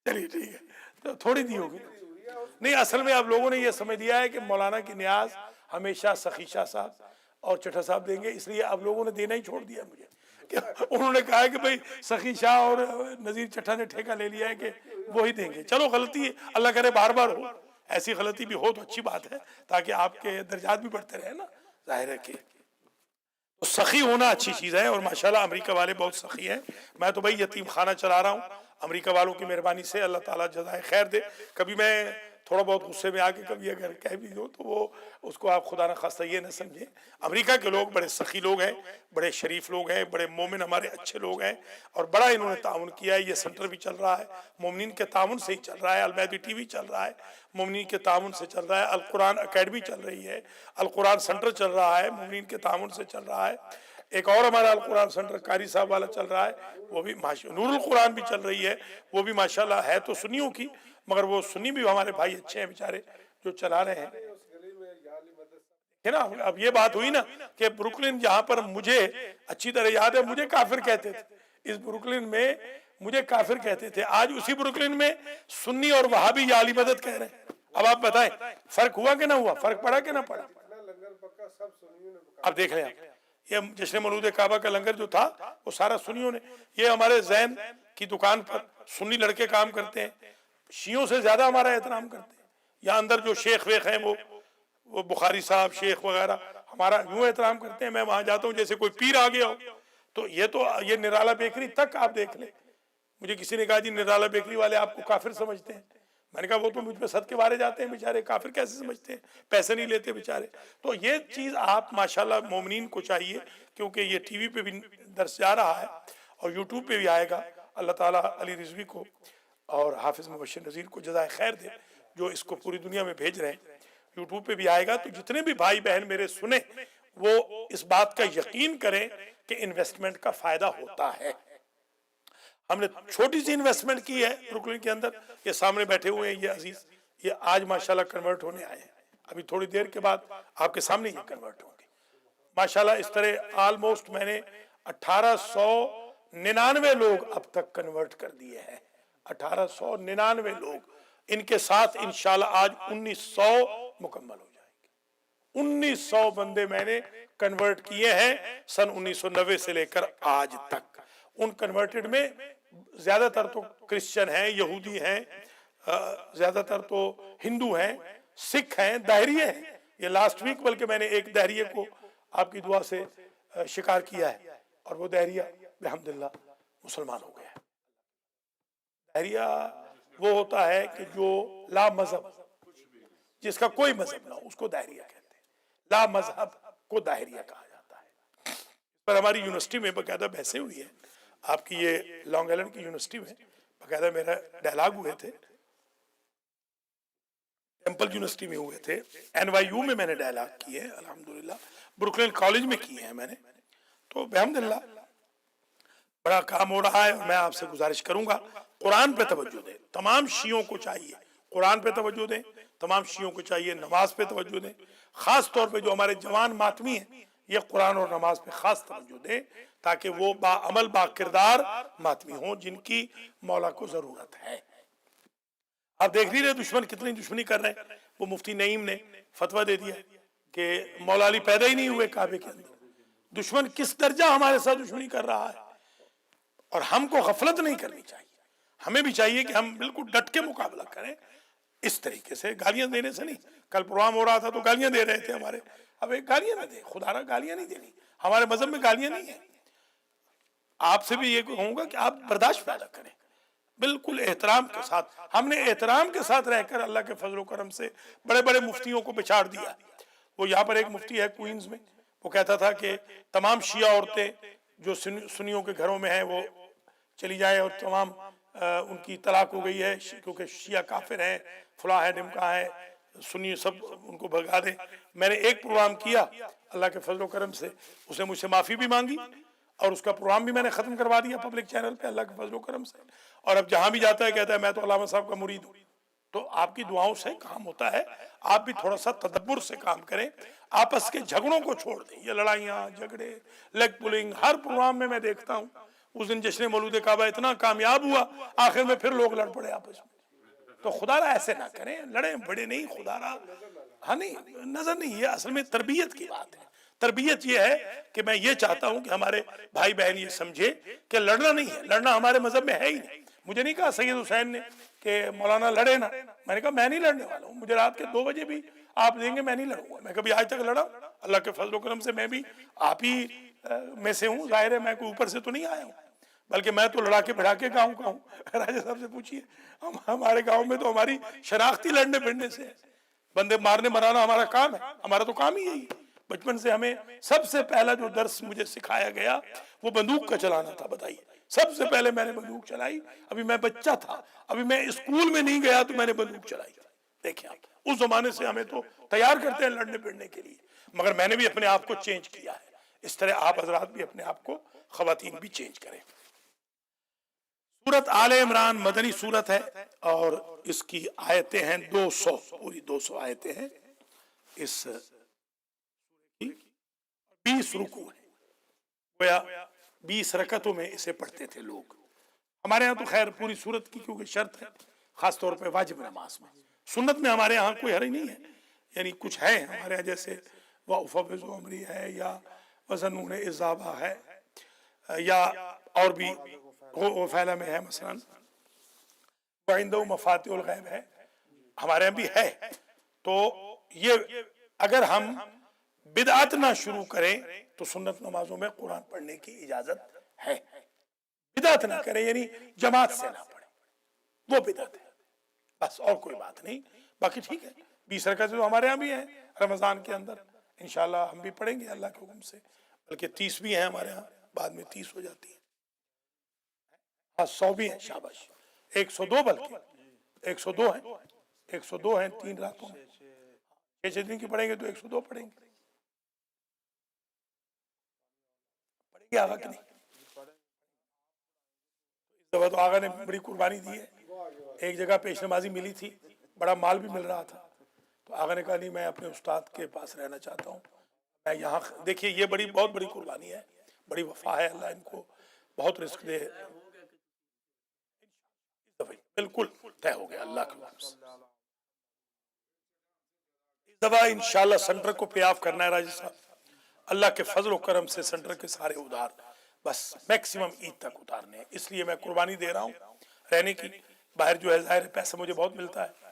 چلیے ٹھیک ہے، تو تھوڑی دی ہوگی. نہیں اصل میں آپ لوگوں نے یہ سمجھ دیا ہے کہ مولانا کی نیاز ہمیشہ سخی شاہ صاحب اور چٹھا صاحب دیں گے، اس لیے آپ لوگوں نے دینا ہی چھوڑ دیا مجھے. کہ انہوں نے کہا ہے کہ بھئی سخی شاہ اور نذیر چٹھا نے ٹھیکہ لے لیا ہے کہ وہی دیں گے. چلو غلطی ہے، اللہ کرے بار بار ہو، ایسی غلطی بھی ہو تو اچھی بات ہے، تاکہ آپ کے درجات بھی بڑھتے رہے نا. ظاہر ہے کہ سخی ہونا اچھی چیز ہے، اور ماشاءاللہ امریکہ والے بہت سخی ہیں. میں تو بھائی یتیم خانہ چلا رہا ہوں، امریکہ والوں کی مہربانی سے اللہ تعالیٰ جزائے خیر دے. کبھی میں تھوڑا بہت غصے میں آ کے کبھی اگر کہہ بھی دو تو وہ اس کو آپ خدا نخواستہ یہ نہ سمجھیں. امریکہ کے لوگ بڑے سخی لوگ ہیں، بڑے شریف لوگ ہیں، بڑے مومن ہمارے اچھے لوگ ہیں، اور بڑا انہوں نے تعاون کیا ہے. یہ سنٹر بھی چل رہا ہے مومنین کے تعاون سے ہی چل رہا ہے. المہدی ٹی وی چل رہا ہے مومنین کے تعاون سے چل رہا ہے. القرآن اکیڈمی چل رہی ہے، القرآن سنٹر چل رہا ہے، مومنین کے تعاون سے چل رہا ہے. ایک اور ہمارا القرآن سنٹر قاری صاحب والا چل رہا ہے، وہ بھی نور القرآن بھی چل رہی ہے، وہ بھی ماشاءاللہ ہے تو سنیوں کی، مگر وہ سنی بھی ہمارے بھائی اچھے ہیں بیچارے جو چلا رہے ہیں. ہے نا. اب یہ بات ہوئی نا کہ بروکلن جہاں پر مجھے اچھی طرح یاد ہے، مجھے کافر کہتے تھے اس بروکلن میں، مجھے کافر کہتے تھے. آج اسی بروکلن میں سنی اور وہابی یا علی مدد کہہ رہے ہیں. اب آپ بتائیں فرق ہوا کہ نہ ہوا، فرق پڑا کہ نہ پڑا. اب دیکھ رہے ہیں یہ جشن مولود کعبہ کا لنگر جو تھا وہ سارا سنیوں نے. یہ ہمارے زین کی دکان پر سنی لڑکے کام کرتے ہیں، شیعوں سے زیادہ ہمارا احترام کرتے ہیں. یہاں اندر جو شیخ ویخ ہیں وہ بخاری صاحب شیخ وغیرہ ہمارا یوں احترام کرتے ہیں. میں وہاں جاتا ہوں جیسے کوئی پیر آ گیا ہو. تو یہ نرالا بیکری تک آپ دیکھ لیں. مجھے کسی نے کہا جی نرالا بیکری والے آپ کو کافر سمجھتے ہیں. میں نے کہا وہ تو مجھ پہ صدقے وارے جاتے ہیں بیچارے، کافر کیسے سمجھتے ہیں، پیسے نہیں لیتے بیچارے. تو یہ چیز آپ ماشاءاللہ مومنین کو چاہیے، کیونکہ یہ ٹی وی پہ بھی درس جا رہا ہے اور یوٹیوب پہ بھی آئے گا. اللہ تعالیٰ علی رضوی کو اور حافظ مبشر نذیر کو جزائے خیر دے جو اس کو پوری دنیا میں بھیج رہے ہیں. یوٹیوب پہ بھی آئے گا، تو جتنے بھی بھائی بہن میرے سنیں وہ اس بات کا یقین کریں کہ انویسٹمنٹ کا فائدہ ہوتا ہے۔ ہم نے چھوٹی سی انویسٹمنٹ کی ہے بروکلن کے اندر، یہ سامنے بیٹھے ہوئے ہیں یہ عزیز، یہ آج ماشاءاللہ کنورٹ ہونے آئے ہیں، ابھی تھوڑی دیر کے بعد آپ کے سامنے یہ کنورٹ ہوں گے ماشاءاللہ۔ اس طرح آلموسٹ میں نے 1899 لوگ اب تک کنورٹ کر دیے ہیں، 1899 لوگ، ان کے ساتھ انشاءاللہ آج 1900 مکمل ہو جائیں گے۔ 1900 بندے میں نے کنورٹ کیے ہیں سن 1990 سے لے کر آج تک۔ ان کنورٹڈ میں زیادہ تر تو کرسچن ہیں، یہودی ہیں، زیادہ تر تو ہندو ہیں، سکھ ہیں، داہریے ہیں۔ یہ لاسٹ ویک بلکہ میں نے ایک داہریے کو آپ کی دعا سے شکار کیا ہے، اور وہ داہریہ الحمدللہ مسلمان ہو گیا ہے۔ داہریہ وہ ہوتا ہے کہ جو لا مذہب، جس کا کوئی مذہب نہ ہو، اس کو داہریہ کہتے ہیں۔ لا مذہب کو داہریہ کہا جاتا ہے۔ پر ہماری یونیورسٹی میں باقاعدہ بحثیں ہوئی ہیں، آپ کی یہ لانگ آئلینڈ کی یونیورسٹی میں باقاعدہ میرا ڈائلاگ ہوئے تھے، ٹیمپل یونیورسٹی میں ہوئے تھے، این وائی یو میں میں نے ڈائلاگ کیے ہیں الحمدللہ، بروکلن کالج میں کیے ہیں میں نے، تو الحمدللہ بڑا کام ہو رہا ہے۔ اور میں آپ سے گزارش کروں گا قرآن پہ توجہ دیں، تمام شیعوں کو چاہیے قرآن پہ توجہ دیں، تمام شیعوں کو چاہیے نماز پہ توجہ دیں، خاص طور پہ جو ہمارے جوان ماتمی ہیں یہ قرآن اور نماز پہ خاص توجہ دیں، تاکہ وہ باعمل باکردار ماتمی ہوں جن کی مولا کو ضرورت ہے۔ آپ دیکھ رہے دشمن کتنی دشمنی کر رہے ہیں۔ وہ مفتی نعیم نے فتویٰ دے دیا کہ مولا علی پیدا ہی نہیں ہوئے کعبے کے اندر۔ دشمن کس درجہ ہمارے ساتھ دشمنی کر رہا ہے، اور ہم کو غفلت نہیں کرنی چاہیے۔ ہمیں بھی چاہیے کہ ہم بالکل ڈٹ کے مقابلہ کریں، اس طریقے سے گالیاں دینے سے نہیں۔ کل پروگرام ہو رہا تھا تو گالیاں دے رہے تھے ہمارے، اب ایک گالیاں نہ دیں، خدا را گالیاں نہیں دینی، ہمارے مذہب میں گالیاں نہیں ہیں۔ آپ سے بھی یہ کہوں گا کہ آپ برداشت پیدا کریں، بالکل احترام کے ساتھ۔ ہم نے احترام کے ساتھ رہ کر اللہ کے فضل و کرم سے بڑے بڑے مفتیوں کو بچھاڑ دیا۔ وہ یہاں پر ایک مفتی ہے کوئنز میں، وہ کہتا تھا کہ تمام شیعہ عورتیں جو سنیوں کے گھروں میں ہیں وہ چلی جائیں، اور تمام ان کی طلاق ہو گئی ہے کیونکہ شیعہ کافر ہیں، فلاں ہے، ڈمکا ہے، سنی سب ان کو بھگا دیں۔ میں نے ایک پروگرام کیا اللہ کے فضل و کرم سے، اس نے مجھ سے معافی بھی مانگی، اور اس کا پروگرام بھی میں نے ختم کروا دیا پبلک چینل پہ اللہ کے فضل و کرم سے۔ اور اب جہاں بھی جاتا ہے کہتا ہے میں تو علامہ صاحب کا مرید ہوں۔ تو آپ کی دعاؤں سے کام ہوتا ہے، آپ بھی تھوڑا سا تدبر سے کام کریں، آپس کے جھگڑوں کو چھوڑ دیں۔ یہ لڑائیاں جھگڑے لیگ پولنگ ہر پروگرام میں دیکھتا ہوں۔ اس دن جشن مولود کعبہ اتنا کامیاب ہوا، آخر میں پھر لوگ لڑ پڑے آپس میں۔ تو خدا را ایسے نہ کریں، لڑیں بڑے نہیں، خدا را ہاں نہیں، نظر نہیں، یہ اصل میں تربیت کی بات ہے۔ تربیت یہ ہے کہ میں یہ چاہتا ہوں کہ ہمارے بھائی بہن یہ سمجھے کہ لڑنا نہیں ہے، لڑنا ہمارے مذہب میں ہے ہی نہیں۔ مجھے نہیں کہا سید حسین نے کہ مولانا لڑے نا، میں نے کہا میں نہیں لڑنے والا ہوں، مجھے رات کے 2 بجے بھی آپ دیں گے میں نہیں لڑوں گا۔ میں کبھی آج تک لڑا، اللہ کے فضل و کرم سے میں بھی آپ ہی میں سے ہوں، ظاہر ہے میں کوئی اوپر سے تو نہیں آیا ہوں، بلکہ میں تو لڑا کے بڑھا کے گاؤں کا ہوں۔ راجہ صاحب سے پوچھئے، ہمارے گاؤں میں تو ہماری شناختی لڑنے بڑھنے سے ہے، بندے مارنے مرانا ہمارا کام ہے، ہمارا تو کام ہی یہی ہے۔ بچپن سے ہمیں سب سے پہلا جو درس مجھے سکھایا گیا وہ بندوق کا چلانا تھا۔ بتائیے، سب سے پہلے میں نے بندوق چلائی، ابھی میں بچہ تھا، ابھی میں اسکول میں نہیں گیا تو میں نے بندوق چلائی۔ دیکھیں آپ، اس زمانے سے ہمیں تو تیار کرتے ہیں لڑنے پڑنے کے لیے، مگر میں نے بھی اپنے آپ کو چینج کیا ہے۔ اس طرح آپ حضرات بھی اپنے آپ کو، خواتین بھی چینج کریں۔ سورت آل عمران مدنی سورت ہے، اور اس کی آیتیں ہیں 200، پوری 200 آیتیں ہیں۔ اس 20 رکوع ہیں، گویا 20 رکعتوں میں اسے پڑھتے تھے لوگ۔ ہمارے ہاں تو خیر پوری سورت کی کیونکہ شرط ہے، خاص طور پہ واجب نماز میں۔ سنت میں ہمارے ہاں کوئی حرج نہیں ہے، یعنی کچھ ہے ہمارے ہاں جیسے وَأُفَوِّضُ أَمْرِي ہے، یا وَظَنُّونَ إِذْ ذَهَبَ ہے، یا اور بھی وہ فعلہ میں ہے، مثلا وَعِنْدَهُ مَفَاتِحُ الْغَیْبِ ہے، ہمارے ہاں بھی ہے۔ تو یہ اگر ہم بدعت نہ شروع کریں تو سنت نمازوں میں قرآن پڑھنے کی اجازت ہے۔ بدعت نہ کریں یعنی جماعت سے نہ پڑھیں، وہ بدعت ہے، بس اور کوئی بات نہیں۔ باقی ٹھیک ہے، 20 رکعتیں تو ہمارے ہاں بھی ہیں رمضان کے اندر، انشاءاللہ ہم بھی پڑھیں گے اللہ کے حکم سے، بلکہ 30 بھی ہیں ہمارے ہاں، بعد میں 30 ہو جاتی ہیں، ہاں 100 بھی ہیں، شاباش، 102 بلکہ 102 ہیں، 102 ہیں 3 راتوں میں، 6 دن کی پڑھیں گے تو 102 پڑھیں گے۔ یہ آغا کہ نہیں؟ اس دفعہ تو آغا نے بڑی قربانی دی ہے. ایک جگہ پیش نمازی ملی تھی, بڑا مال بھی مل رہا تھا, تو آغا نے کہا نہیں میں اپنے استاد کے پاس رہنا چاہتا ہوں, میں یہاں. دیکھیے یہ بہت بڑی قربانی ہے, بڑی وفا ہے, اللہ ان کو بہت رزق دے. بالکل طے ہو گیا اللہ کے حکم سے. اس دفعہ انشاءاللہ سینٹر کو پے آف کرنا ہے راجی صاحب, اللہ کے فضل و کرم سے سینٹر کے سارے ادار بس میکسیمم عید تک اتارنے ہیں. اس لیے میں قربانی دے رہا ہوں رہنے کی. باہر جو ہے ظاہر ہے پیسہ مجھے بہت ملتا ہے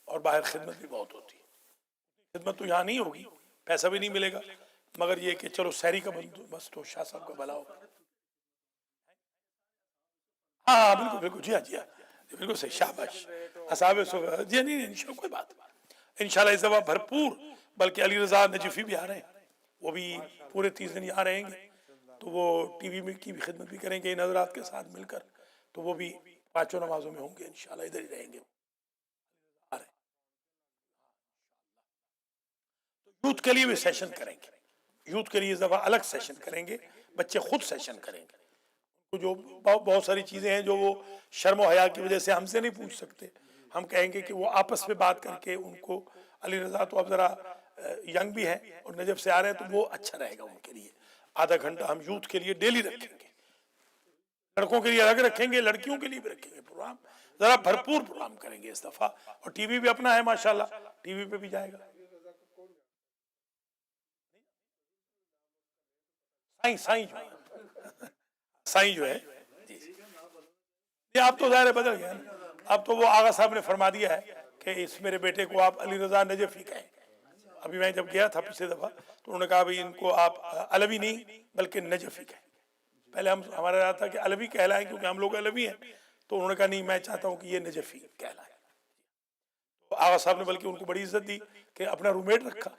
اور باہر خدمت بھی بہت ہوتی ہے. خدمت تو یہاں نہیں ہوگی, پیسہ بھی نہیں ملے گا, مگر یہ کہ چلو سحری کا بس تو شاہ صاحب کا بھلا ہوگا. ہاں بالکل بالکل, جی ہاں جی ہاں بالکل صحیح, شاباش اصحاب جی نہیں انشاءاللہ کوئی بات. انشاءاللہ اس دفعہ بھرپور, بلکہ علی رضا نجفی بھی آ رہے ہیں, وہ بھی پورے 30 دن یہاں رہیں گے, تو وہ ٹی وی میں کی بھی خدمت بھی کریں گے ان حضرات کے ساتھ مل کر, تو وہ بھی 5 نمازوں میں ہوں گے انشاءاللہ, ادھر ہی رہیں گے. یوتھ کے لیے بھی سیشن کریں گے, یوتھ کے لیے اس دفعہ الگ سیشن کریں گے, بچے خود سیشن کریں گے. جو بہت ساری چیزیں ہیں جو وہ شرم و حیا کی وجہ سے ہم سے نہیں پوچھ سکتے, ہم کہیں گے کہ وہ آپس میں بات کر کے ان کو. علی رضا تو اب ذرا ینگ بھی ہیں اور نجف سے آ رہے ہیں, تو وہ اچھا رہے گا ان کے لیے. آدھا گھنٹہ ہم یوتھ کے لیے ڈیلی رکھیں گے, لڑکوں کے لیے الگ رکھیں گے, لڑکیوں کے لیے بھی رکھیں گے پروگرام, ذرا بھرپور پروگرام کریں گے اس دفعہ. اور ٹی وی بھی اپنا ہے ماشاءاللہ, ٹی وی پہ بھی جائے گا. سائیں جو ہے, سائیں جو ہے یہ آپ تو ظاہر بدل گیا نا. اب تو وہ آغا صاحب نے فرما دیا ہے کہ اس میرے بیٹے کو آپ علی رضا نجفی کہیں. ابھی میں جب گیا تھا پچھلے دفعہ تو انہوں نے کہا بھئی ان کو آپ علوی نہیں بلکہ نجفی کہیں. پہلے ہمارا رہا تھا کہ علوی کہلائیں کیونکہ ہم لوگ علوی ہیں, تو انہوں نے کہا نہیں میں چاہتا ہوں کہ یہ نجفی کہلائیں. تو آغا صاحب نے بلکہ ان کو بڑی عزت دی کہ اپنا رومیٹ رکھا.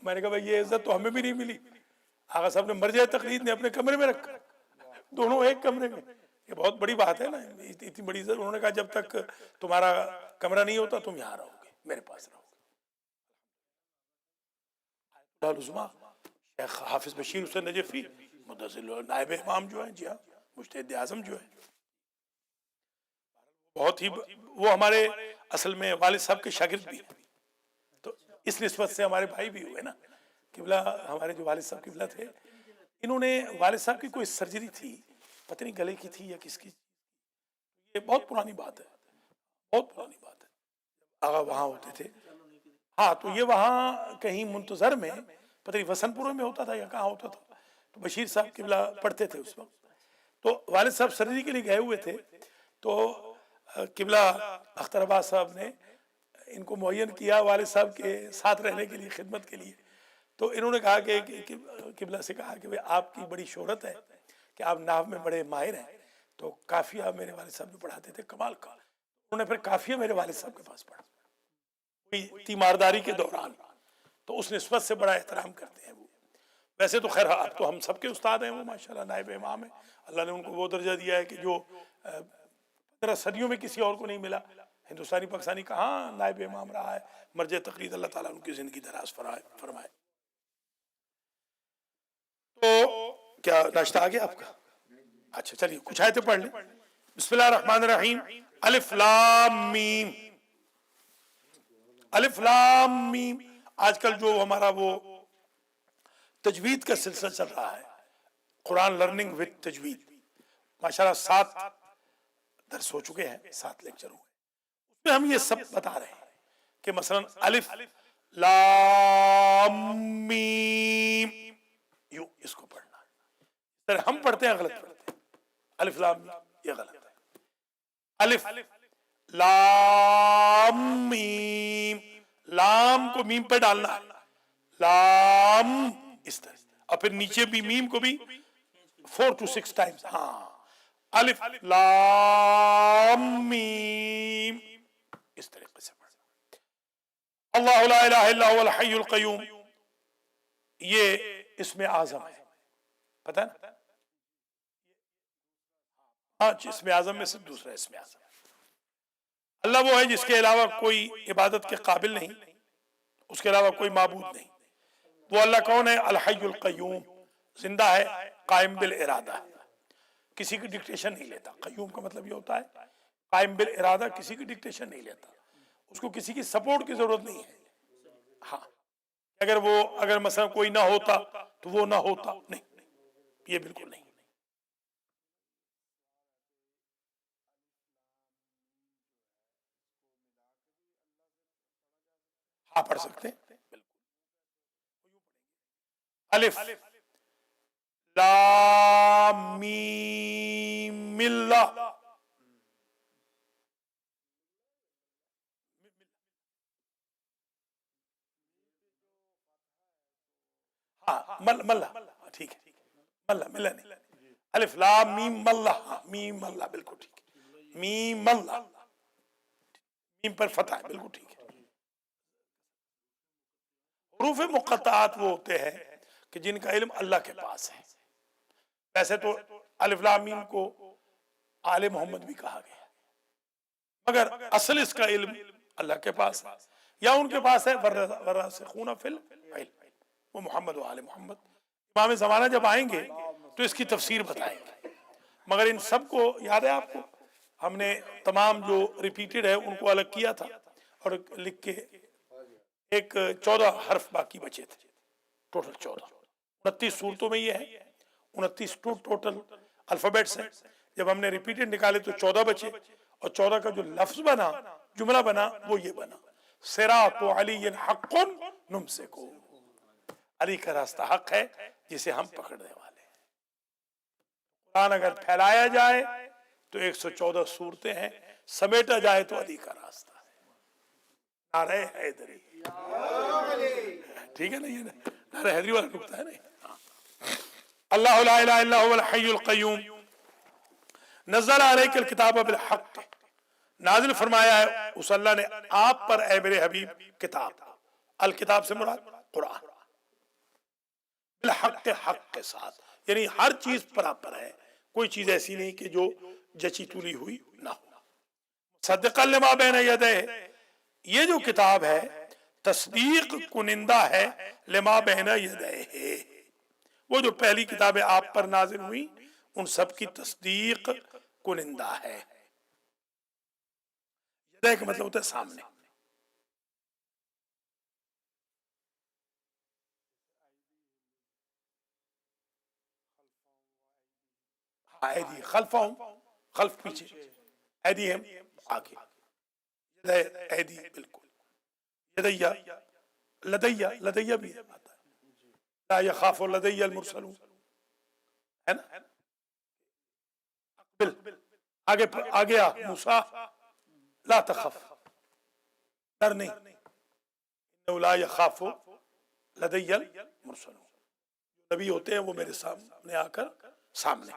میں نے کہا بھئی یہ عزت تو ہمیں بھی نہیں ملی. آغا صاحب نے مرجع تقلید نے اپنے کمرے میں رکھا, دونوں ایک کمرے میں. یہ بہت بڑی بات ہے نا, اتنی بڑی عزت. انہوں نے کہا جب تک تمہارا کمرہ نہیں ہوتا تم یہاں رہو گے, میرے پاس رہو گے. شیخ حافظ بشیر حسین نجفی مدثر نائب امام جو ہیں, جی ہاں مجتہد اعظم جو ہیں, بہت ہی وہ ہمارے اصل میں والد صاحب کے شاگرد بھی ہیں, تو اس نسبت سے ہمارے بھائی بھی ہوئے نا. قبلہ ہمارے جو والد صاحب قبلہ تھے, انہوں نے والد صاحب کی کوئی سرجری تھی, پتہ نہیں گلے کی تھی یا کس کی, یہ بہت پرانی بات ہے, بہت پرانی بات ہے. آغا وہاں ہوتے تھے, ہاں تو یہ وہاں کہیں منتظر میں پتہ نہیں وسن پورے میں ہوتا تھا یا کہاں ہوتا تھا, تو بشیر صاحب قبلہ پڑھتے تھے اس وقت. تو والد صاحب سرجری کے لیے گئے ہوئے تھے, تو قبلہ اختر عباس صاحب نے ان کو معین کیا والد صاحب کے ساتھ رہنے کے لیے, خدمت کے لیے. تو انہوں نے کہا کہ قبلہ سے کہا کہ آپ کی بڑی شہرت ہے کہ آپ نحو میں بڑے ماہر ہیں, تو کافیہ میرے والد صاحب نے پڑھاتے تھے, کمال کا. انہوں نے پھر کافیہ میرے والد صاحب کے پاس پڑھا تیمارداری کے دوران, تو اس نسبت سے بڑا احترام کرتے ہیں وہ. ویسے تو خیر اب تو ہم سب کے استاد ہیں وہ ماشاءاللہ, نائب امام ہیں, اللہ نے ان کو وہ درجہ دیا ہے کہ جو 15 صدیوں میں کسی اور کو نہیں ملا. ہندوستانی پاکستانی کہاں نائب امام رہا ہے, مرجع تقلید. اللہ تعالیٰ ان کی زندگی دراز فرمائے. تو کیا ناشتہ آ گیا آپ کا؟ اچھا چلیے کچھ آیتیں پڑھ لیں. بسم اللہ الرحمن الرحیم. الف لام میم. الف لام میم. آج کل جو ہمارا وہ تجوید کا سلسلہ چل رہا ہے, قرآن لرننگ وتھ تجوید, ماشاءاللہ 7 درس ہو چکے ہیں, 7 لیکچر ہوئے. اس میں ہم یہ سب بتا رہے ہیں کہ مثلا الف لام میم, یوں اس کو پڑھنا. ہم پڑھتے ہیں غلط پڑھتے ہیں, الف لام یہ غلط ہے. الف لام میم, لام کو میم پہ ڈالنا ہے, لام اس طرح, اور پھر نیچے بھی میم کو بھی 4 to 6 ٹائمز. ہاں الف لام میم اس طریقے سے پڑھنا. اللہ لا الہ الا هو الحی القیوم, یہ اسم اعظم ہے, پتہ نا, ہاں اسم اعظم میں سے دوسرا اسم اعظم. اللہ وہ ہے جس کے علاوہ کوئی عبادت کے قابل نہیں, اس کے علاوہ کوئی معبود نہیں. وہ اللہ کون ہے؟ الحی القیوم, زندہ ہے, قائم بالارادہ ہے، کسی کی ڈکٹیشن نہیں لیتا. قیوم کا مطلب یہ ہوتا ہے قائم بالارادہ، کسی کی ڈکٹیشن نہیں لیتا، اس کو کسی کی سپورٹ کی ضرورت نہیں ہے. ہاں اگر مثلا کوئی نہ ہوتا تو وہ نہ ہوتا، نہیں، یہ بالکل نہیں. ہاں پڑھ سکتے ہیں بالکل. الف لام میم اللہ. ہاں ملہ، ٹھیک ہے، ملہ ملہ نہیں. الف لام میم ملہ، میم ملہ بالکل ٹھیک ہے. میم ملہ، میم پر فتح ہے، بالکل ٹھیک ہے. حروف مقطعات وہ ہوتے ہیں کہ جن کا علم اللہ کے پاس ہے. ویسے تو الف لام میم کو آل محمد بھی کہا گیا، مگر اصل اس کا علم اللہ کے پاس ہے، یا ان کے پاس ہے والراسخون فی العلم، وہ محمد و آل محمد. امام زمانہ جب آئیں گے تو اس کی تفسیر بتائیں گے. مگر ان سب کو یاد ہے آپ کو، ہم نے تمام جو ریپیٹڈ ہے ان کو الگ کیا تھا اور لکھ کے ایک 14 حرف باقی بچے تھے. ٹوٹل 14، 29 صورتوں میں یہ ہے، 29 ٹوٹل الفابیٹس ہیں. جب ہم نے ریپیٹڈ نکالے تو 14 بچے، اور 14 کا جو لفظ بنا، جملہ بنا، وہ یہ بنا صراط علی حق نمسکو. علی کا راستہ حق ہے جسے ہم پکڑنے والے ہیں. قرآن اگر پھیلایا جائے تو 114 صورتیں ہیں، سمیٹا جائے تو علی کا راستہ ہے. نعرہ حیدری، ٹھیک ہے نا، یہ نعرہ حیدری والا نکتہ ہے نا. اللہ لا الہ الا هو الحی القیوم نزل علیک الکتاب بالحق، نازل فرمایا ہے اس اللہ نے آپ پر اے میرے حبیب کتاب. الکتاب سے مراد قرآن، بالحق، حق کے ساتھ، یعنی ہر چیز برابر ہے، کوئی چیز ایسی نہیں کہ جو جچی تولی ہوئی نہ ہو. مصدقا لما بین یدیہ، یہ جو کتاب ہے تصدیق کنندہ ہے لما بین یدیہ، وہ جو پہلی کتابیں آپ پر نازل ہوئی ان سب کی تصدیق کنندہ ہے. یدیہ کا مطلب ہوتا ہے سامنے. ایدی خلفہم، خلف پیچھے، ایدیہم آگے. یدیہ ایدی بالکل. یدیہ لدیہ، لدیہ بھی آتا ہے، لا یخاف لدیہ المرسلون، ہے نا. آگے آگے موسیٰ لا تخف، ڈر نہیں، انہو لا یخاف لدیہ المرسلون، نبی ہوتے ہیں وہ میرے سامنے آ کر سامنے.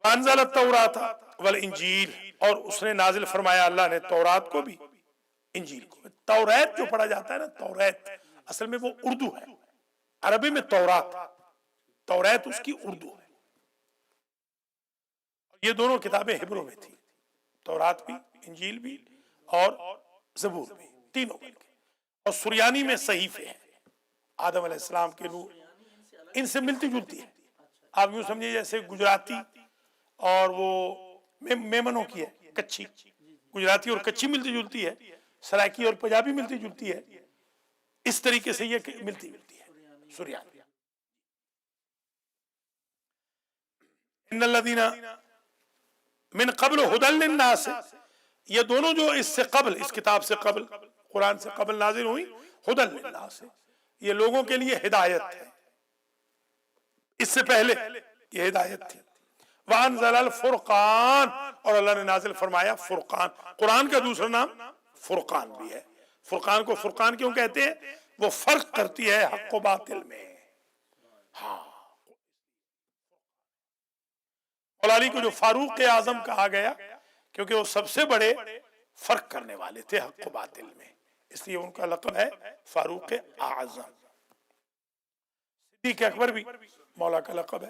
وانزل التوراۃ والانجیل، اور اس نے نازل فرمایا اللہ نے تورات کو بھی انجیل کو. توریت جو پڑھا جاتا ہے نا، توریت اصل میں وہ اردو ہے، عربی میں تورات، توریت اس کی اردو ہے. یہ دونوں کتابیں ہبرو میں تھی، تورات بھی، انجیل بھی، اور زبور بھی، تینوں بن کے. اور سریانی میں صحیفے ہیں آدم علیہ السلام کے نور، ان سے ملتی جلتی ہے. آپ یوں سمجھے جیسے گجراتی اور وہ میمنوں کی ہے کچھی، گجراتی اور کچھی ملتی جلتی ہے، سرائکی اور پنجابی ملتی جلتی ہے، اس طریقے سے یہ ملتی جلتی ہے سریانی. ان الذین من قبل ھدی للناس، یہ دونوں جو اس سے قبل، اس کتاب سے قبل، قرآن سے قبل نازل ہوئی، ھدی للناس، یہ لوگوں کے لیے ہدایت ہے. اس سے پہلے یہ ہدایت تھی. وانزل الفرقان، اور اللہ نے نازل فرمایا فرقان. قرآن کا دوسرا نام فرقان بھی ہے. فرقان کو فرقان کیوں کہتے ہیں؟ وہ فرق کرتی ہے حق و باطل میں. ہاں، مولا علی کو جو فاروق اعظم کہا گیا کیونکہ وہ سب سے بڑے فرق کرنے والے تھے حق و باطل میں، اس لیے ان کا لقب ہے فاروق اعظم. صدیق اکبر بھی مولا کا لقب ہے،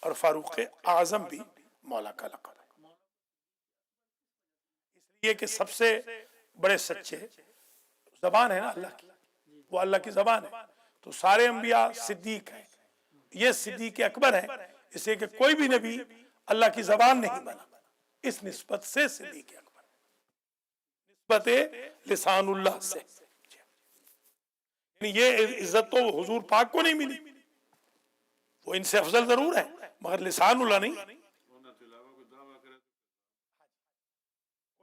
اور فاروق اعظم بھی مولا کا لقب ہے، اس لیے کہ سب سے بڑے سچے زبان ہے نا اللہ کی، وہ اللہ کی زبان ہے. تو سارے انبیاء صدیق ہیں، یہ صدیق اکبر ہے، اس لیے کہ کوئی بھی نبی اللہ کی زبان نہیں بنا، اس نسبت سے صدیق اکبر، نسبت لسان اللہ سے، یعنی یہ عزت تو حضور پاک کو نہیں ملی، وہ ان سے افضل ضرور ہے مگر لسان اللہ نہیں۔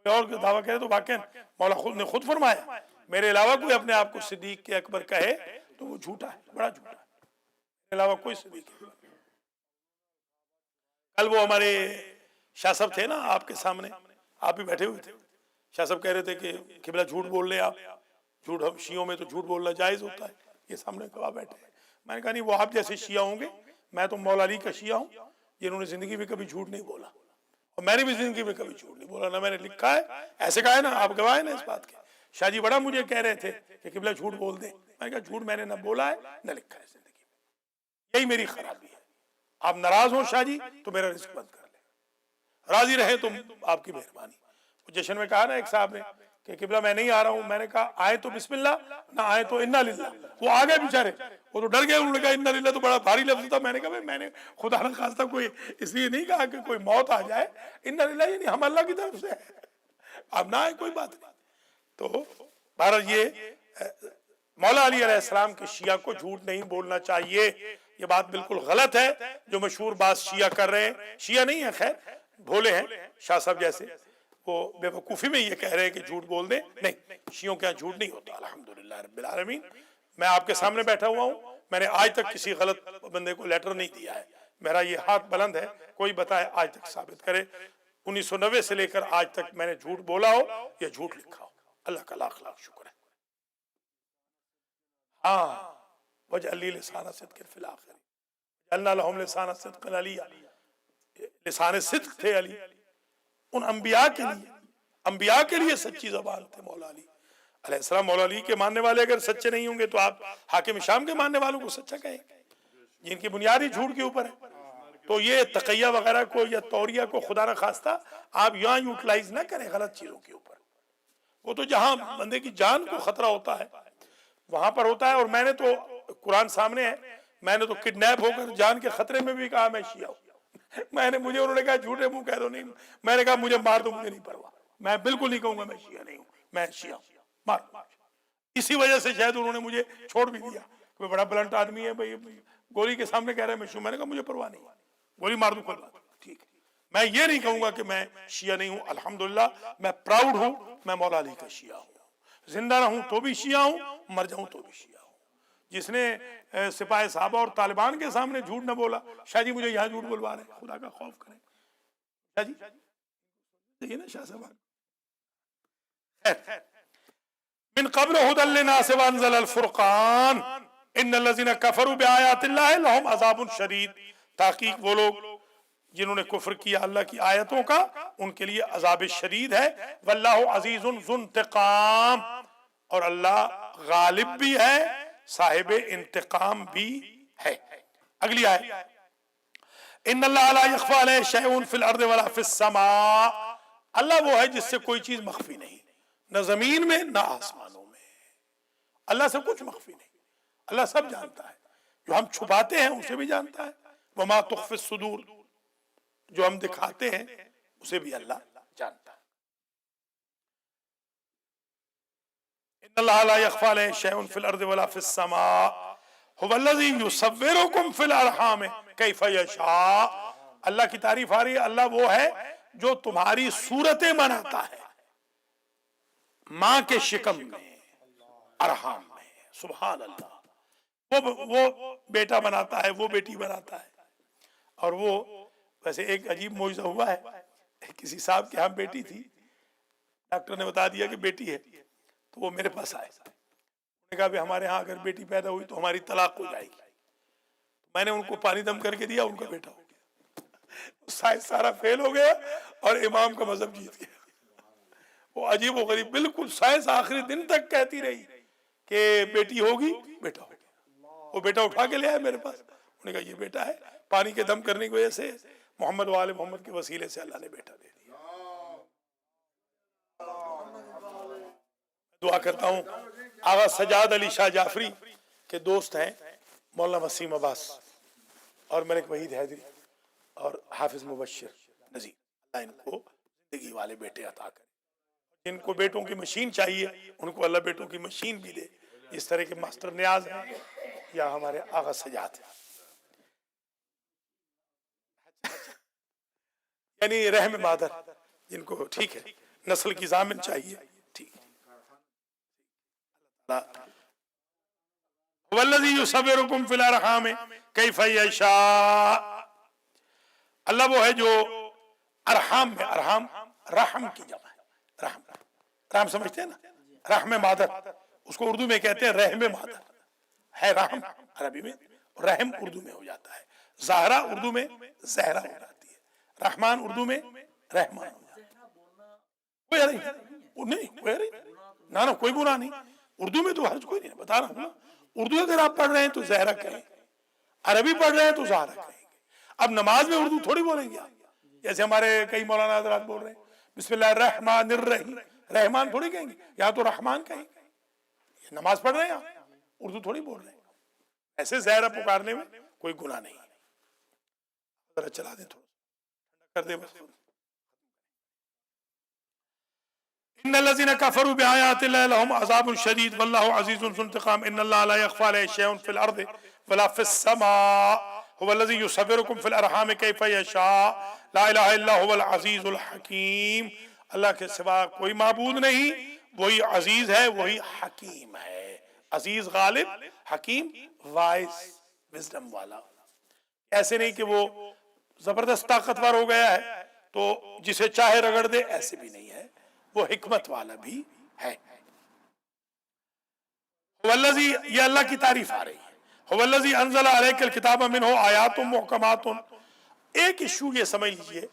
کوئی اور دعویٰ کرے تو واقعا مولا خود نے خود فرمایا میرے علاوہ کوئی اپنے آپ کو صدیق کے اکبر کہے تو وہ جھوٹا ہے، بڑا جھوٹا ہے، میرے علاوہ کوئی صدیق ہے۔ کل وہ ہمارے شاہ صاحب تھے نا آپ کے سامنے، آپ بھی بیٹھے ہوئے تھے، شاہ صاحب کہہ رہے تھے کہ قبلہ جھوٹ بول لیں آپ، جھوٹ ہم شیعوں میں تو جھوٹ بولنا جائز ہوتا ہے، یہ سامنے گواہ بیٹھے ہیں۔ میں نے کہا نہیں، وہ آپ جیسے شیعہ ہوں گے، میں تو مولا علی کا شیعہ ہوں جنہوں نے زندگی میں کبھی جھوٹ نہیں بولا، اور میں نے بھی زندگی میں کبھی جھوٹ نہیں بولا، نہ میں نے لکھا ہے، ایسے کہا ہے نا، آپ گواہ ہیں نا اس بات کے۔ شاہ جی بڑا مجھے کہہ رہے تھے کہ قبلہ جھوٹ بول دیں، میں نے کہا جھوٹ میں نے نہ بولا ہے نہ لکھا ہے زندگی میں، یہی میری خرابی ہے۔ آپ ناراض ہوں شاہ جی تو میرا رزق بند کر لیں، راضی رہے تو آپ کی مہربانی۔ جشن میں کہا نا ایک صاحب نے کہ قبلہ میں نہیں آ رہا ہوں، میں نے کہا آئے تو بسم اللہ، نہ آئے تو انا للہ۔ وہ آ گئے بیچارے، وہ تو ڈر گئے، انہوں نے کہا انا للہ تو بڑا بھاری لفظ تھا۔ میں نے کہا بھائی میں نے خدا نہ خواستہ کوئی اس لیے نہیں کہا کہ کوئی موت آ جائے، انا للہ یعنی ہم اللہ کی طرف سے ہے، اب نہ آئے کوئی بات نہیں۔ تو بہرحال یہ مولا علی علیہ السلام کے شیعہ کو جھوٹ نہیں بولنا چاہیے، یہ بات بالکل غلط ہے جو مشہور بات شیعہ کر رہے ہیں، شیعہ نہیں ہے خیر، بھولے ہیں شاہ صاحب جیسے، وہ بے وقوفی میں یہ کہہ رہے ہیں کہ جھوٹ بول دیں، نہیں، شیعوں کے یہاں جھوٹ نہیں ہوتا الحمدللہ رب العالمین۔ میں آپ کے سامنے بیٹھا ہوا ہوں، میں نے آج تک کسی غلط بندے کو لیٹر نہیں دیا ہے، میرا یہ ہاتھ بلند ہے، کوئی بتائے آج تک ثابت کرے 1990 سے لے کر آج تک میں نے جھوٹ بولا ہو یا جھوٹ لکھا ہو، اللہ کا لاکھ لاکھ شکر ہے۔ ہاں وجعل لی لسان صدق فی الآخرین جعلنا لہم لسان صدق علیہ، لسان صدق تھے علی ان انبیاء کے لیے، انبیاء کے لیے سچی زبان تھے مولا علی علیہ السلام۔ مولا علی کے ماننے والے اگر سچے نہیں ہوں گے تو آپ حاکم شام کے ماننے والوں کو سچا کہیں گے، جن کی بنیادی جھوٹ کے اوپر ہے۔ تو یہ تقیہ وغیرہ کو یا توریہ کو خدا نہ خواستہ آپ یہاں یوٹیلائز نہ کریں غلط چیزوں کے اوپر، وہ تو جہاں بندے کی جان کو خطرہ ہوتا ہے وہاں پر ہوتا ہے۔ اور میں نے تو قرآن سامنے ہے، میں نے تو کڈنیپ ہو کر جان کے خطرے میں بھی کہا میں شیعہ ہوں، میں نے مجھے انہوں نے کہا جھوٹے منہ کہہ دو، نہیں، میں نے کہا مجھے مار دو، مجھے نہیں پرواہ، میں بالکل نہیں کہوں گا میں شیعہ نہیں ہوں، میں شیعہ ہوں، مار۔ اسی وجہ سے شاید انہوں نے مجھے چھوڑ بھی دیا، کوئی بڑا بلنٹ آدمی ہے بھائی گولی کے سامنے کہہ رہا ہے میں شیعہ، میں نے کہا مجھے پرواہ نہیں، گولی مار دوں کوئی بات ٹھیک ہے، میں یہ نہیں کہوں گا کہ میں شیعہ نہیں ہوں، الحمدللہ میں پراؤڈ ہوں، میں مولا علی کا شیعہ ہوں، زندہ رہوں تو بھی شیعہ ہوں، مر جاؤں تو بھی شیعہ ہوں۔ جس نے سپاہ صحابہ اور طالبان کے سامنے جھوٹ نہ بولا، شاہ جی مجھے یہاں جھوٹ بلوا رہے ہیں، خدا کا خوف کریں شاہ جی، دیکھیے نا شاہ صاحب۔ من قبل هدى للناس وانزل الفرقان ان الذين كفروا بآيات الله لهم عذاب شدید، تحقیق وہ لوگ جنہوں نے کفر کیا اللہ کی آیتوں کا ان کے لیے عذاب شدید ہے، واللہ عزیز ذو انتقام، اور اللہ غالب بھی ہے صاحب انتقام بھی ہے۔ اگلی آیت، ان اللہ لا يخفى عليه شيء في الارض ولا في السماء، اللہ وہ ہے جس سے کوئی چیز مخفی نہیں، نہ زمین میں نہ آسمانوں میں، اللہ سے کچھ مخفی نہیں، اللہ سب جانتا ہے، جو ہم چھپاتے ہیں اسے بھی جانتا ہے، وما تخفی الصدور، جو ہم دکھاتے ہیں اسے بھی اللہ جانتا ہے۔ ان اللہ لا يخفى عليه شيء في الارض ولا في السماء هو الذي يصوركم في الارحام كيف يشاء، اللہ کی تعریف آ رہی ہے، اللہ وہ ہے جو تمہاری صورتیں بناتا ہے ماں کے شکم میں، ارحام میں، سبحان اللہ، وہ بیٹا بناتا ہے، وہ بیٹی بناتا ہے۔ اور وہ ویسے ایک عجیب معجزہ ہوا ہے، کسی صاحب کے ہاں بیٹی تھی، ڈاکٹر نے بتا دیا کہ بیٹی ہے، تو وہ میرے پاس آئے، انہوں نے کہا بھی ہمارے ہاں اگر بیٹی پیدا ہوئی تو ہماری طلاق ہو جائے گی، میں نے ان کو پانی دم کر کے دیا، ان کا بیٹا ہو گیا، سائنس سارا فیل ہو گیا اور امام کا مذہب جیت گیا۔ وہ عجیب و غریب، بالکل سائنس آخری دن تک کہتی رہی کہ بیٹی ہوگی، بیٹا ہو گیا، وہ بیٹا اٹھا کے لے آئے میرے پاس، انہوں نے کہا یہ بیٹا ہے، پانی کے دم کرنے کی وجہ سے محمد و آل محمد کے وسیلے سے اللہ نے بیٹا دے دیا۔ دعا کرتا ہوں آغا سجاد علی شاہ جعفری کے دوست ہیں مولانا وسیم عباس، اور ملک وحید حیدری اور حافظ مبشر نذیر، اللہ ان کو زندگی والے بیٹے عطا کرے. جن کو بیٹوں کی مشین چاہیے ان کو اللہ بیٹوں کی مشین بھی دے. اس طرح کے ماسٹر نیاز ہیں یا ہمارے آغا سجاد ہیں. یعنی رحم مادر جن کو ٹھیک ہے نسل کی ضامن چاہیے، ٹھیک ہے. والذی یصورکم فی الارحام کیف یشاء، اللہ وہ ہے جو ارحام میں، ارحام رحم کی جمع ہے، رحم، رحم سمجھتے ہیں نا، رحم مادر، اس کو اردو میں کہتے ہیں رحم مادر ہے. رحم عربی میں، رحم اردو میں ہو جاتا ہے. زہرا اردو میں زہرا ہو جاتی ہے. رحمان اردو میں رحمان ہو جاتا ہے. کوئی نہیں، کوئی نہ کوئی گناہ نہیں. اردو میں تو حرج کوئی نہیں، بتا رہا ہوں نا. اردو اگر آپ پڑھ رہے ہیں تو زہرا کہیں، عربی پڑھ رہے ہیں تو زہرا کہیں گے. اب نماز میں اردو تھوڑی بولیں گے آپ، جیسے ہمارے کئی مولانا حضرات بول رہے ہیں بسم اللہ الرحمن الرحیم، رحمان تھوڑی کہیں گے، یہاں تو رحمان کہیں گے. نماز پڑھ رہے ہیں آپ، اردو تھوڑی بول رہے ہیں. ایسے زہرا پکارنے میں کوئی گناہ نہیں ہے. ذرا چلا دیں، تھوڑا ٹھنڈا کر دیں بس. ان الذين كفروا بآيات الله لهم عذاب شديد والله عزيز ذو انتقام ان الله لا يخفى عليه شيء في الارض ولا في السماء هو الذي يصوركم في الارحام كيف يشاء لا الہ الا هو العزیز الحکیم. اللہ کے سوا کوئی معبود نہیں، وہی عزیز ہے، وہی حکیم ہے. عزیز غالب، حکیم وائز، وزڈم والا. ایسے نہیں کہ وہ زبردست طاقتور ہو گیا ہے تو جسے چاہے رگڑ دے، ایسے بھی نہیں ہے، وہ حکمت والا بھی ہے. والذی، یہ اللہ کی تعریف آ رہی ہے. والذی انزل علیک الکتاب منہ آیات محکمات. ایک ایشو یہ سمجھ لیجئے،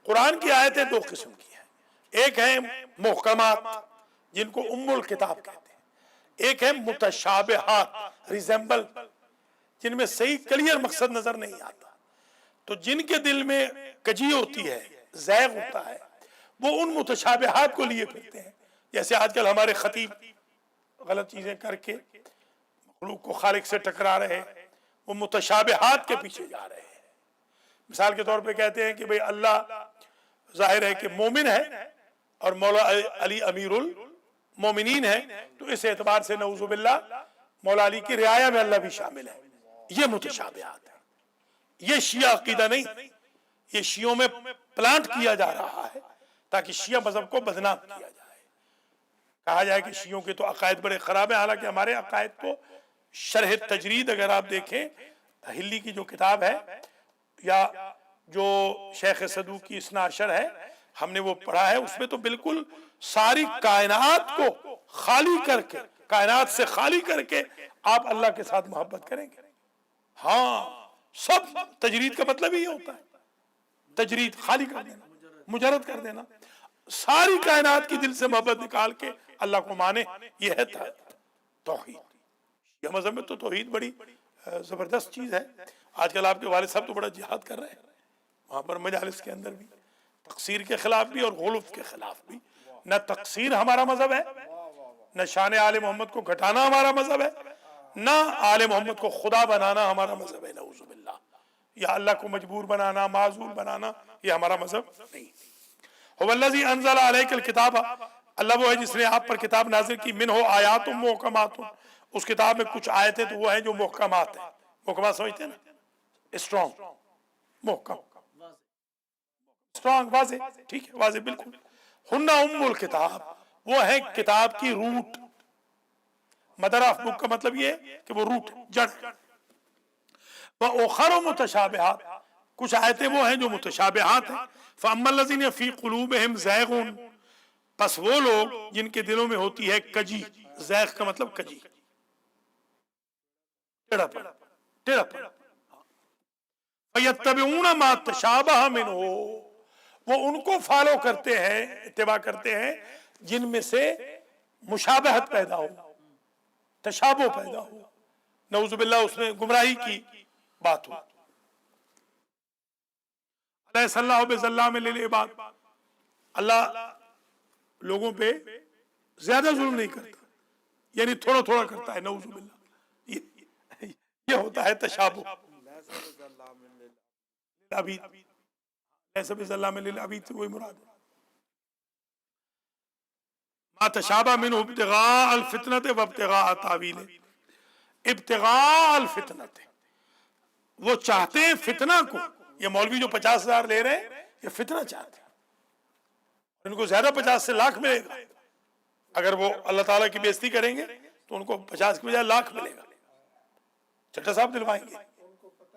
قرآن کی آیتیں دو قسم کی ہیں. ایک ہیں محکمات جن کو ام الکتاب کہتے ہیں، ایک ہے متشابہات ریزمبل، جن میں صحیح کلیئر مقصد نظر نہیں آتا. تو جن کے دل میں کجی ہوتی ہے، زیغ ہوتا ہے، وہ ان متشابہات کو لیے پھرتے ہیں. جیسے آج کل ہمارے خطیب غلط چیزیں کر کے مخلوق کو خالق سے ٹکرا رہے ہیں، وہ متشابہات کے پیچھے جا رہے ہیں. مثال کے طور پہ کہتے ہیں کہ بھئی اللہ ظاہر ہے کہ مومن ہے اور مولا علی امیر المومنین ہے، تو اس اعتبار سے نعوذ باللہ مولا علی کی رعایا میں اللہ بھی شامل ہے. یہ متشابہات ہے. یہ شیعہ عقیدہ نہیں، یہ شیعوں میں پلانٹ کیا جا رہا ہے تاکہ شیعہ مذہب کو بدنام کیا جائے. کہا جائے کہ شیعوں کے تو عقائد بڑے خراب ہیں، حالانکہ ہمارے عقائد کو شرح تجرید اگر آپ دیکھیں، ہلی کی جو کتاب ہے یا جو شیخ صدوق کی اثنا عشر ہے، ہم نے وہ پڑھا ہے. اس میں تو بالکل ساری کائنات کو خالی کر کے، کائنات سے خالی کر کے آپ اللہ کے ساتھ محبت کریں گے. ہاں، سب تجرید کا مطلب ہی ہوتا ہے، تجرید خالی کر دینا، مجرد کر دینا. ساری کائنات کی دل سے محبت نکال کے اللہ کو مانے، یہ ہے توحید. یہ مذہب میں تو توحید بڑی زبردست چیز ہے. آج کل آپ کے والد صاحب تو بڑا جہاد کر رہے ہیں وہاں پر مجالس کے اندر بھی، تقصیر کے خلاف بھی اور غلوف کے خلاف بھی. نہ تقصیر ہمارا مذہب ہے، نہ شان آل محمد کو گھٹانا ہمارا مذہب ہے، نہ آل محمد کو خدا بنانا ہمارا مذہب ہے، نعوذ باللہ. یا اللہ کو مجبور بنانا، معذور بنانا، یہ ہمارا مذہب نہیں. هو الذی انزل علیک الکتاب، اللہ وہ ہے جس نے آپ پر کتاب نازل کی، منہ آیات محکمات، اس کتاب میں کچھ آیتیں تو وہ ہیں جو محکمات ہیں. محکمات سمجھتے ہیں نا، اسٹرانگ، محکم، اسٹرانگ، واضح، ٹھیک ہے، واضح بالکل. ہن ام الکتاب، وہ ہے کتاب کی روٹ. مدر آف بک کا مطلب یہ ہے کہ وہ روٹ، جڑ. وَأُخَرُ مُتَشَابِهَاتٌ، کچھ آیتیں وہ ہیں جو متشابہات ہیں. فَأَمَّا الَّذِينَ فِي قُلُوبِهِمْ زَيْغٌ، پس وہ لوگ جن کے دلوں میں ہوتی ہے کجی. زیغ کا مطلب کجی، ٹیڑھا پن، ٹیڑھا پن. فَيَتَّبِعُونَ مَا تَشَابَهَ مِنْهُ، وہ ان کو فالو کرتے ہیں، اتباع کرتے ہیں جن میں سے مشابہت پیدا ہو، تشابہ پیدا ہو، نعوذ باللہ اس میں گمراہی کی بات ہو. علیہ اللہ بظلام للعباد، اللہ لوگوں پہ زیادہ ظلم نہیں کرتا، یعنی تھوڑا تھوڑا کرتا ہے، نعوذ باللہ. یہ ہوتا ہے تشابہ. ابھی ليس بظلام للعبيد وہی مراد ہے. ما تشابہ منه ابتغاء الفتنة وابتغاء تاویلہ. ابتغاء الفتنة وہ چاہتے ہیں فتنہ کو. یہ مولوی جو 50,000 لے رہے ہیں یہ فتنہ چاہتے ہیں. ان کو زیادہ 50 سے لاکھ ملے گا. اگر وہ اللہ تعالیٰ کی بے عزتی کریں گے تو ان کو 50 کی بجائے لاکھ ملے گا. چٹا صاحب دلوائیں گے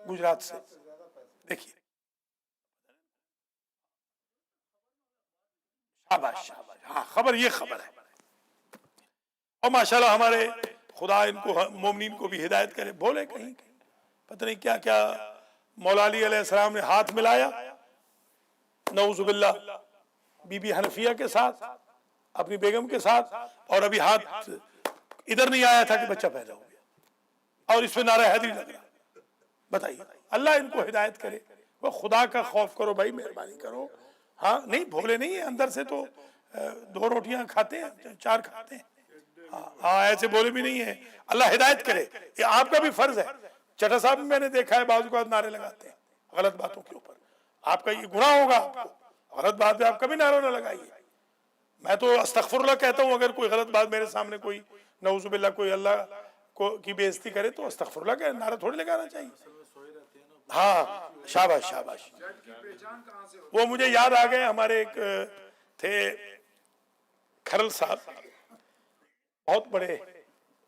گجرات سے. دیکھیے شاباش شاباش. ہاں خبر یہ خبر ہے. اور ماشاءاللہ ہمارے خدا ان کو مومنین کو بھی ہدایت کرے. بولے کہیں پتہ نہیں کیا کیا. مولا علی علیہ السلام نے ہاتھ ملایا نعوذ باللہ بی بی حنفیہ کے ساتھ, اپنی بیگم کے ساتھ, اور ابھی ہاتھ ادھر نہیں آیا تھا کہ بچہ پیدا ہو گیا, اور اس پہ نعرہ حیدری لگ رہا. بتائیے اللہ ان کو ہدایت کرے. وہ خدا کا خوف کرو بھائی, مہربانی کرو. ہاں نہیں بھولے نہیں ہیں, اندر سے تو 2 روٹیاں کھاتے ہیں 4 کھاتے ہیں. ہاں ایسے بولے بھی نہیں ہیں. اللہ ہدایت کرے. یہ آپ کا بھی فرض ہے. چٹا صاحب میں نے دیکھا ہے بعض اوقات نعرے لگاتے ہیں غلط باتوں کے اوپر. آپ کا یہ گناہ ہوگا. آپ کو غلط بات پہ آپ کبھی نعرہ نہ لگائیے. میں تو استغفر اللہ کہتا ہوں. اگر کوئی غلط بات میرے سامنے کوئی نعوذ باللہ کوئی اللہ کو کی بے عزتی کرے تو استغفر اللہ کا نعرہ تھوڑی لگانا چاہیے. ہاں شاباش شاباش. وہ مجھے یاد آ گئے, ہمارے ایک تھے کھرل صاحب, بہت بڑے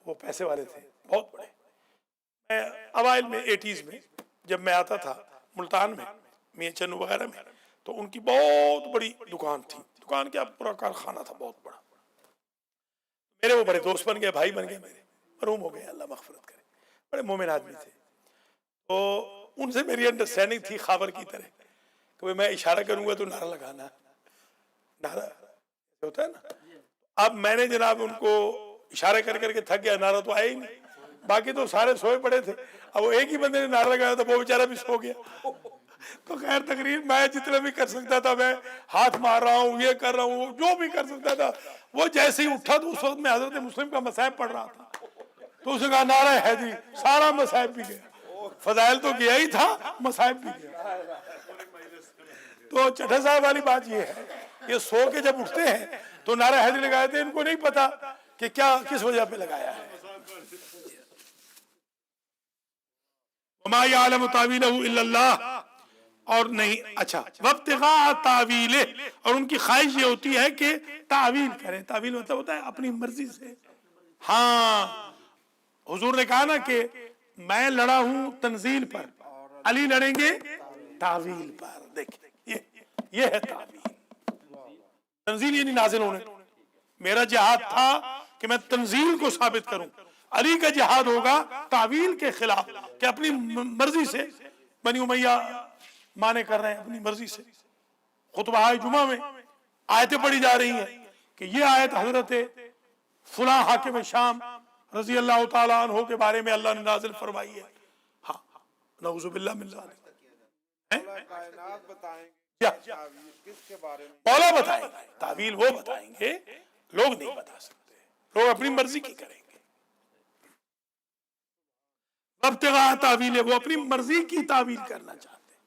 وہ پیسے والے تھے, بہت بڑے. اوائل میں 80s میں جب میں آتا تھا ملتان میں میاں چنو وغیرہ میں, تو ان کی بہت بڑی دکان تھی. دکان کیا پورا کارخانہ تھا بہت بڑا. میرے وہ بڑے دوست بن گئے, بھائی بن گئے میرے, مرحوم ہو گئے اللہ مغفرت کرے. بڑے مومن آدمی تھے. تو ان سے میری انڈرسٹینڈنگ تھی خاور کی طرح کہ میں اشارہ کروں گا تو نعرہ لگانا. نعرہ ہوتا ہے نا. اب میں نے جناب ان کو اشارے کر کر کے تھک گیا, نعرہ تو آیا ہی نہیں. باقی تو سارے سوئے پڑے تھے. اب وہ ایک ہی بندے نے نعرہ لگایا تو وہ بیچارہ بھی سو گیا. تو خیر تقریر میں جتنا بھی کر سکتا تھا, میں ہاتھ مار رہا ہوں, یہ کر رہا ہوں, جو بھی کر سکتا تھا. وہ جیسے ہی اٹھا تو اس وقت میں حضرت مسلم کا مصائب پڑھ رہا تھا. تو اس نے کہا نعرہ حیدری, سارا مصائب بھی گیا. فضائل تو گیا ہی تھا, مصائب بھی گیا. تو چٹھا صاحب والی بات یہ ہے, یہ سو کے جب اٹھتے ہیں تو نعرہ حیدری لگائے تھے. ان کو نہیں پتا کہ کیا کس وجہ پہ لگایا ہے. وما یعلم تاویلہ الا اللہ. اور نہیں اچھا وابتغاء تاویلہ, اور ان کی خواہش یہ ہوتی ہے کہ تعویل کریں. تعویل مطلب ہوتا ہے اپنی مرضی سے. ہاں حضور نے کہا نا کہ میں لڑا ہوں تنزیل پر, علی لڑیں گے تعویل پر. دیکھیں یہ ہے تعویل. تنزیل یعنی نازل ہونے. میرا جہاد تھا کہ میں تنزیل کو ثابت کروں. علی کا جہاد ہوگا تعویل کے خلاف کہ اپنی مرضی سے بنی امیہ مانے کر رہے ہیں اپنی مرضی سے. خطبہ جمعہ میں آیتیں پڑھی جا رہی ہیں کہ یہ آیت حضرت فلاں حاکم شام رضی اللہ تعالیٰ عنہ کے بارے میں اللہ نے نازل فرمائی ہے. ہاں نعوذ باللہ من ذالک. مولا بتائیں گے تعویل, وہ بتائیں گے, لوگ نہیں بتا سکتے. لوگ اپنی مرضی کی کریں گے. ابتغاء تعویل, وہ اپنی مرضی کی تعویل کرنا چاہتے ہیں.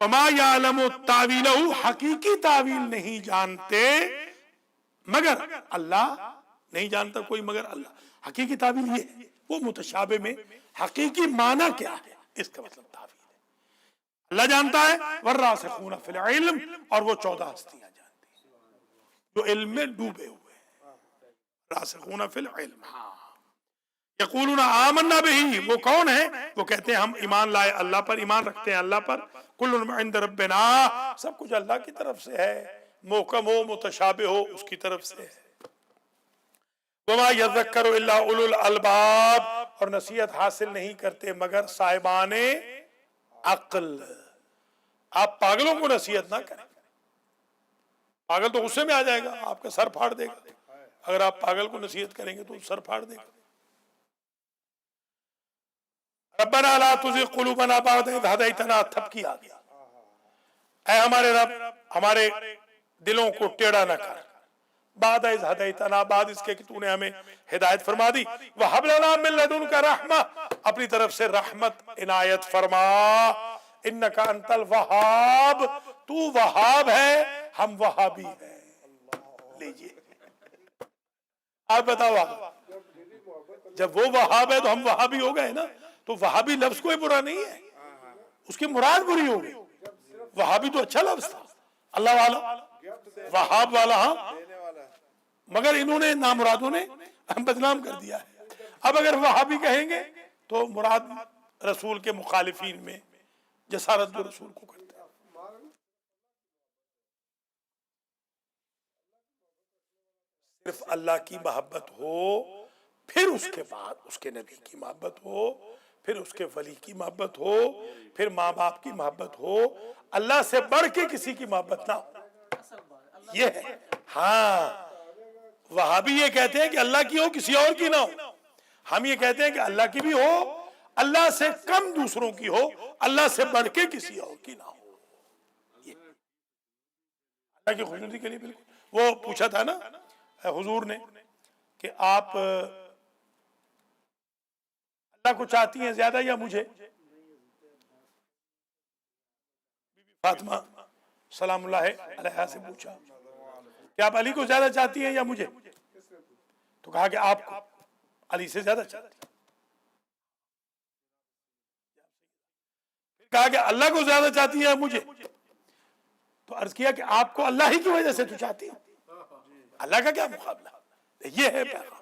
وما یعلم تاویلہ, حقیقی تعویل نہیں جانتے مگر اللہ. نہیں جانتا کوئی مگر اللہ. حقیقی تعویل یہ ہے, وہ متشابہ میں حقیقی معنی کیا ہے اس کا مطلب تعویل ہے. اللہ جانتا ہے. والراسخون فی العلم, اور وہ 14 ہستیاں جانتی ہیں جو علم میں ڈوبے ہوئے ہیں. راسخون فی العلم. یقولون آمنا بہ, وہ کون ہیں؟ وہ کہتے ہیں ہم ایمان لائے اللہ پر, ایمان رکھتے ہیں اللہ پر. کل من عند ربنا, سب کچھ اللہ کی طرف سے ہے. محکم ہو متشابہ ہو اس کی طرف سے ہے. وما یذکر الا اولو الالباب, اور نصیحت حاصل نہیں کرتے مگر صاحبان عقل. آپ پاگلوں کو نصیحت نہ کریں. پاگل تو غصے میں آ جائے گا, آپ کا سر پھاڑ دے گا. اگر آپ پاگل کو نصیحت کریں گے تو سر پھاڑ دے گا. ربنا لا تزغ قلوبنا بعد اذ ہدیتنا, تھپ کی آ گیا. اے ہمارے رب ہمارے دلوں کو ٹیڑھا نہ کر بعد از ہدیتنا، بعد اس کے کہ تو نے ہمیں ہدایت فرما دی، وہب لنا من لدنک رحمہ، اپنی طرف سے رحمت عنایت فرما، انک انت الوہاب، تو وہاب ہے، ہم وہابی ہیں۔ لیجئے آپ بتاؤ، جب وہ وہاب ہے تو ہم وہابی ہو گئے نا، تو وہابی لفظ کوئی برا نہیں ہے، اس کی مراد بری ہوگی، وہابی تو اچھا لفظ تھا، اللہ والا وہاب والا، ہاں، مگر انہوں نے نامرادوں نے بدنام کر دیا ہے۔ اب اگر وہابی کہیں گے تو مراد رسول کے مخالفین میں جسارت جو رسول کو کرتے ہیں۔ صرف اللہ کی محبت ہو، پھر اس کے بعد اس کے نبی کی محبت ہو، پھر اس کے ولی کی محبت ہو، پھر ماں باپ کی محبت ہو، اللہ سے بڑھ کے کسی کی محبت نہ ہو، یہ ہے۔ ہاں، وہابی یہ کہتے ہیں کہ اللہ کی ہو کسی اور کی نہ ہو، ہم یہ کہتے ہیں کہ اللہ کی بھی ہو، اللہ سے کم دوسروں کی ہو، اللہ سے بڑھ کے کسی اور کی نہ ہو، اللہ کی خوشنودی کے لیے بالکل۔ وہ پوچھا تھا نا حضور نے کہ آپ اللہ کو چاہتی ہیں زیادہ یا مجھے؟ فاطمہ سلام اللہ علیہا سے پوچھا کہ آپ علی کو زیادہ چاہتی ہیں یا مجھے؟ تو کہا کہ آپ کو علی سے زیادہ چاہتی ہیں۔ پھر کہا کہ اللہ کو زیادہ چاہتی ہیں یا مجھے؟ تو عرض کیا کہ آپ کو اللہ ہی کی وجہ سے تو چاہتی ہیں، اللہ کا کیا مقابلہ؟ یہ ہے پیغام،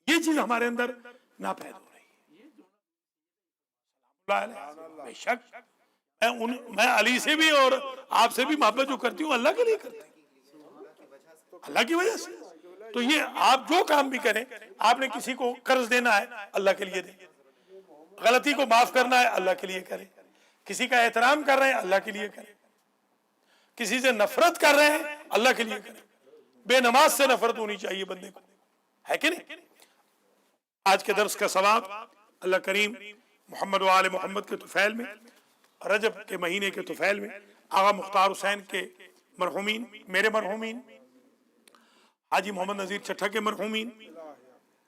یہ چیز ہمارے اندر ناپید ہو رہی ہے۔ بے شک میں علی سے بھی اور آپ سے بھی محبت جو کرتی ہوں اللہ کے لیے کرتی ہوں، اللہ کی وجہ سے۔ تو یہ آپ جو کام بھی کریں، آپ نے کسی کو قرض دینا ہے اللہ کے لیے دیں، غلطی کو معاف کرنا ہے اللہ کے لیے کریں، کسی کا احترام کر رہے ہیں اللہ کے لیے کریں، کسی سے نفرت کر رہے ہیں اللہ کے لیے کریں۔ بے نماز سے نفرت ہونی چاہیے بندے کو، ہے کہ نہیں؟ آج کے درس کا ثواب اللہ کریم محمد و آل محمد کے طفیل میں، رجب کے مہینے کے طفیل میں، آغا مختار حسین کے مرحومین، میرے مرحومین، حاجی محمد نذیر چٹھا کے مرحومین،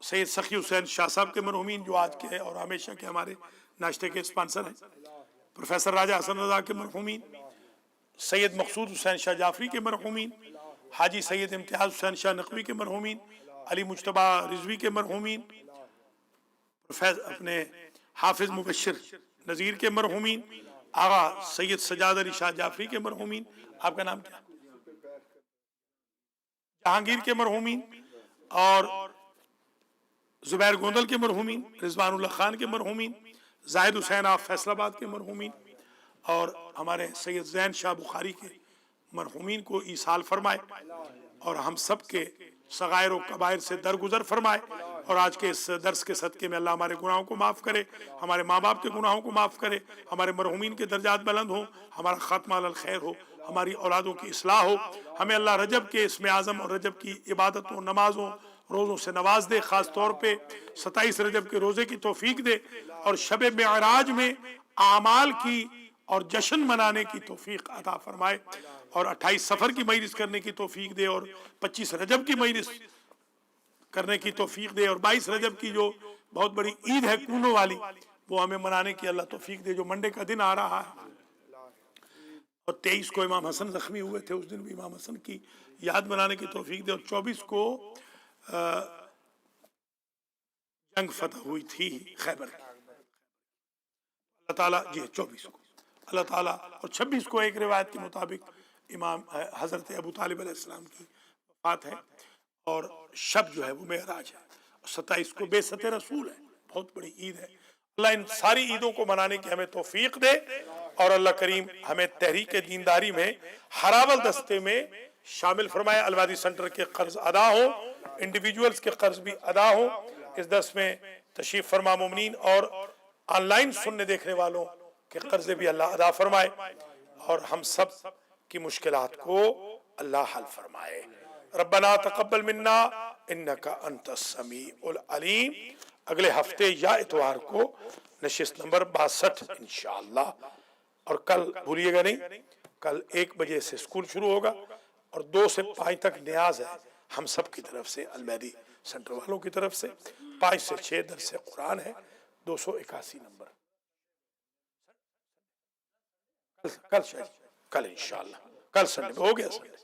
سید سخی حسین شاہ صاحب کے مرحومین جو آج کے اور ہمیشہ کے ہمارے ناشتے کے اسپانسر ہیں، پروفیسر راجہ حسن رضا کے مرحومین، سید مقصود حسین شاہ جعفری کے مرحومین، حاجی سید امتیاز حسین شاہ نقوی کے مرحومین، علی مجتبی رضوی کے مرحومین، اپنے حافظ مبشر نذیر کے مرحومین، آغا سید سجاد علی شاہ جعفری کے مرحومین، آپ کا نام کیا؟ جہانگیر کے مرحومین، اور زبیر گوندل کے مرحومین، رضوان اللہ خان کے مرحومین، زاہد حسین آف فیصل آباد کے مرحومین، اور ہمارے سید زین شاہ بخاری کے مرحومین کو ایصال فرمائے، اور ہم سب کے صغائر و کبائر سے درگزر فرمائے، اور آج کے اس درس کے صدقے میں اللہ ہمارے گناہوں کو معاف کرے، ہمارے ماں باپ کے گناہوں کو معاف کرے، ہمارے مرحومین کے درجات بلند ہوں، ہمارا خاتمہ علی الخیر ہو، ہماری اولادوں کی اصلاح ہو، ہمیں اللہ رجب کے اسم اعظم اور رجب کی عبادتوں، نمازوں، روزوں سے نواز دے، خاص طور پہ 27 رجب کے روزے کی توفیق دے، اور شب معراج میں اعمال کی اور جشن منانے کی توفیق عطا فرمائے، اور 28 سفر کی مجلس کرنے کی توفیق دے، اور 25 رجب کی مجلس کرنے کی توفیق دے، اور 22 رجب کی جو بہت بڑی عید ہے کونوں والی، وہ ہمیں منانے کی اللہ توفیق دے، جو منڈے کا دن آ رہا ہے، اور 23 کو امام حسن زخمی ہوئے تھے، اس دن بھی امام حسن کی یاد منانے کی توفیق دے، اور 24 کو جنگ فتح ہوئی تھی خیبر کی، اللہ تعالیٰ، جی 24 کو اللہ تعالیٰ، اور 26 کو ایک روایت کے مطابق امام حضرت ابو طالب علیہ السلام کی وفات ہے، اور شب جو ہے وہ معراج ہے، 27 کو بعثت رسول ہے، بہت بڑی عید ہے۔ اللہ ان ساری عیدوں کو منانے کی ہمیں توفیق دے، اور اللہ کریم ہمیں تحریک دینداری میں ہراول دستے میں شامل فرمائے، الوادی سینٹر کے قرض ادا ہوں، انڈیویجولز کے قرض بھی ادا ہوں، اس درس میں تشریف فرما مومنین اور آن لائن سننے دیکھنے والوں کے قرض بھی اللہ ادا فرمائے، اور ہم سب کی مشکلات کو اللہ حل فرمائے۔ ربنا تقبل منا انکا انت السمیع العلیم۔ اگلے ہفتے یا اتوار کو نشست نمبر 62 انشاءاللہ، اور کل بھولیے گا نہیں، کل 1 بجے سے اسکول شروع ہوگا، اور 2 سے 5 تک نیاز ہے ہم سب کی طرف سے، المہدی سینٹر والوں کی طرف سے۔ 5 سے 6 درس قرآن ہے، 281 نمبر۔ کل انشاءاللہ، کل سنڈے ہو گیا سنڈے۔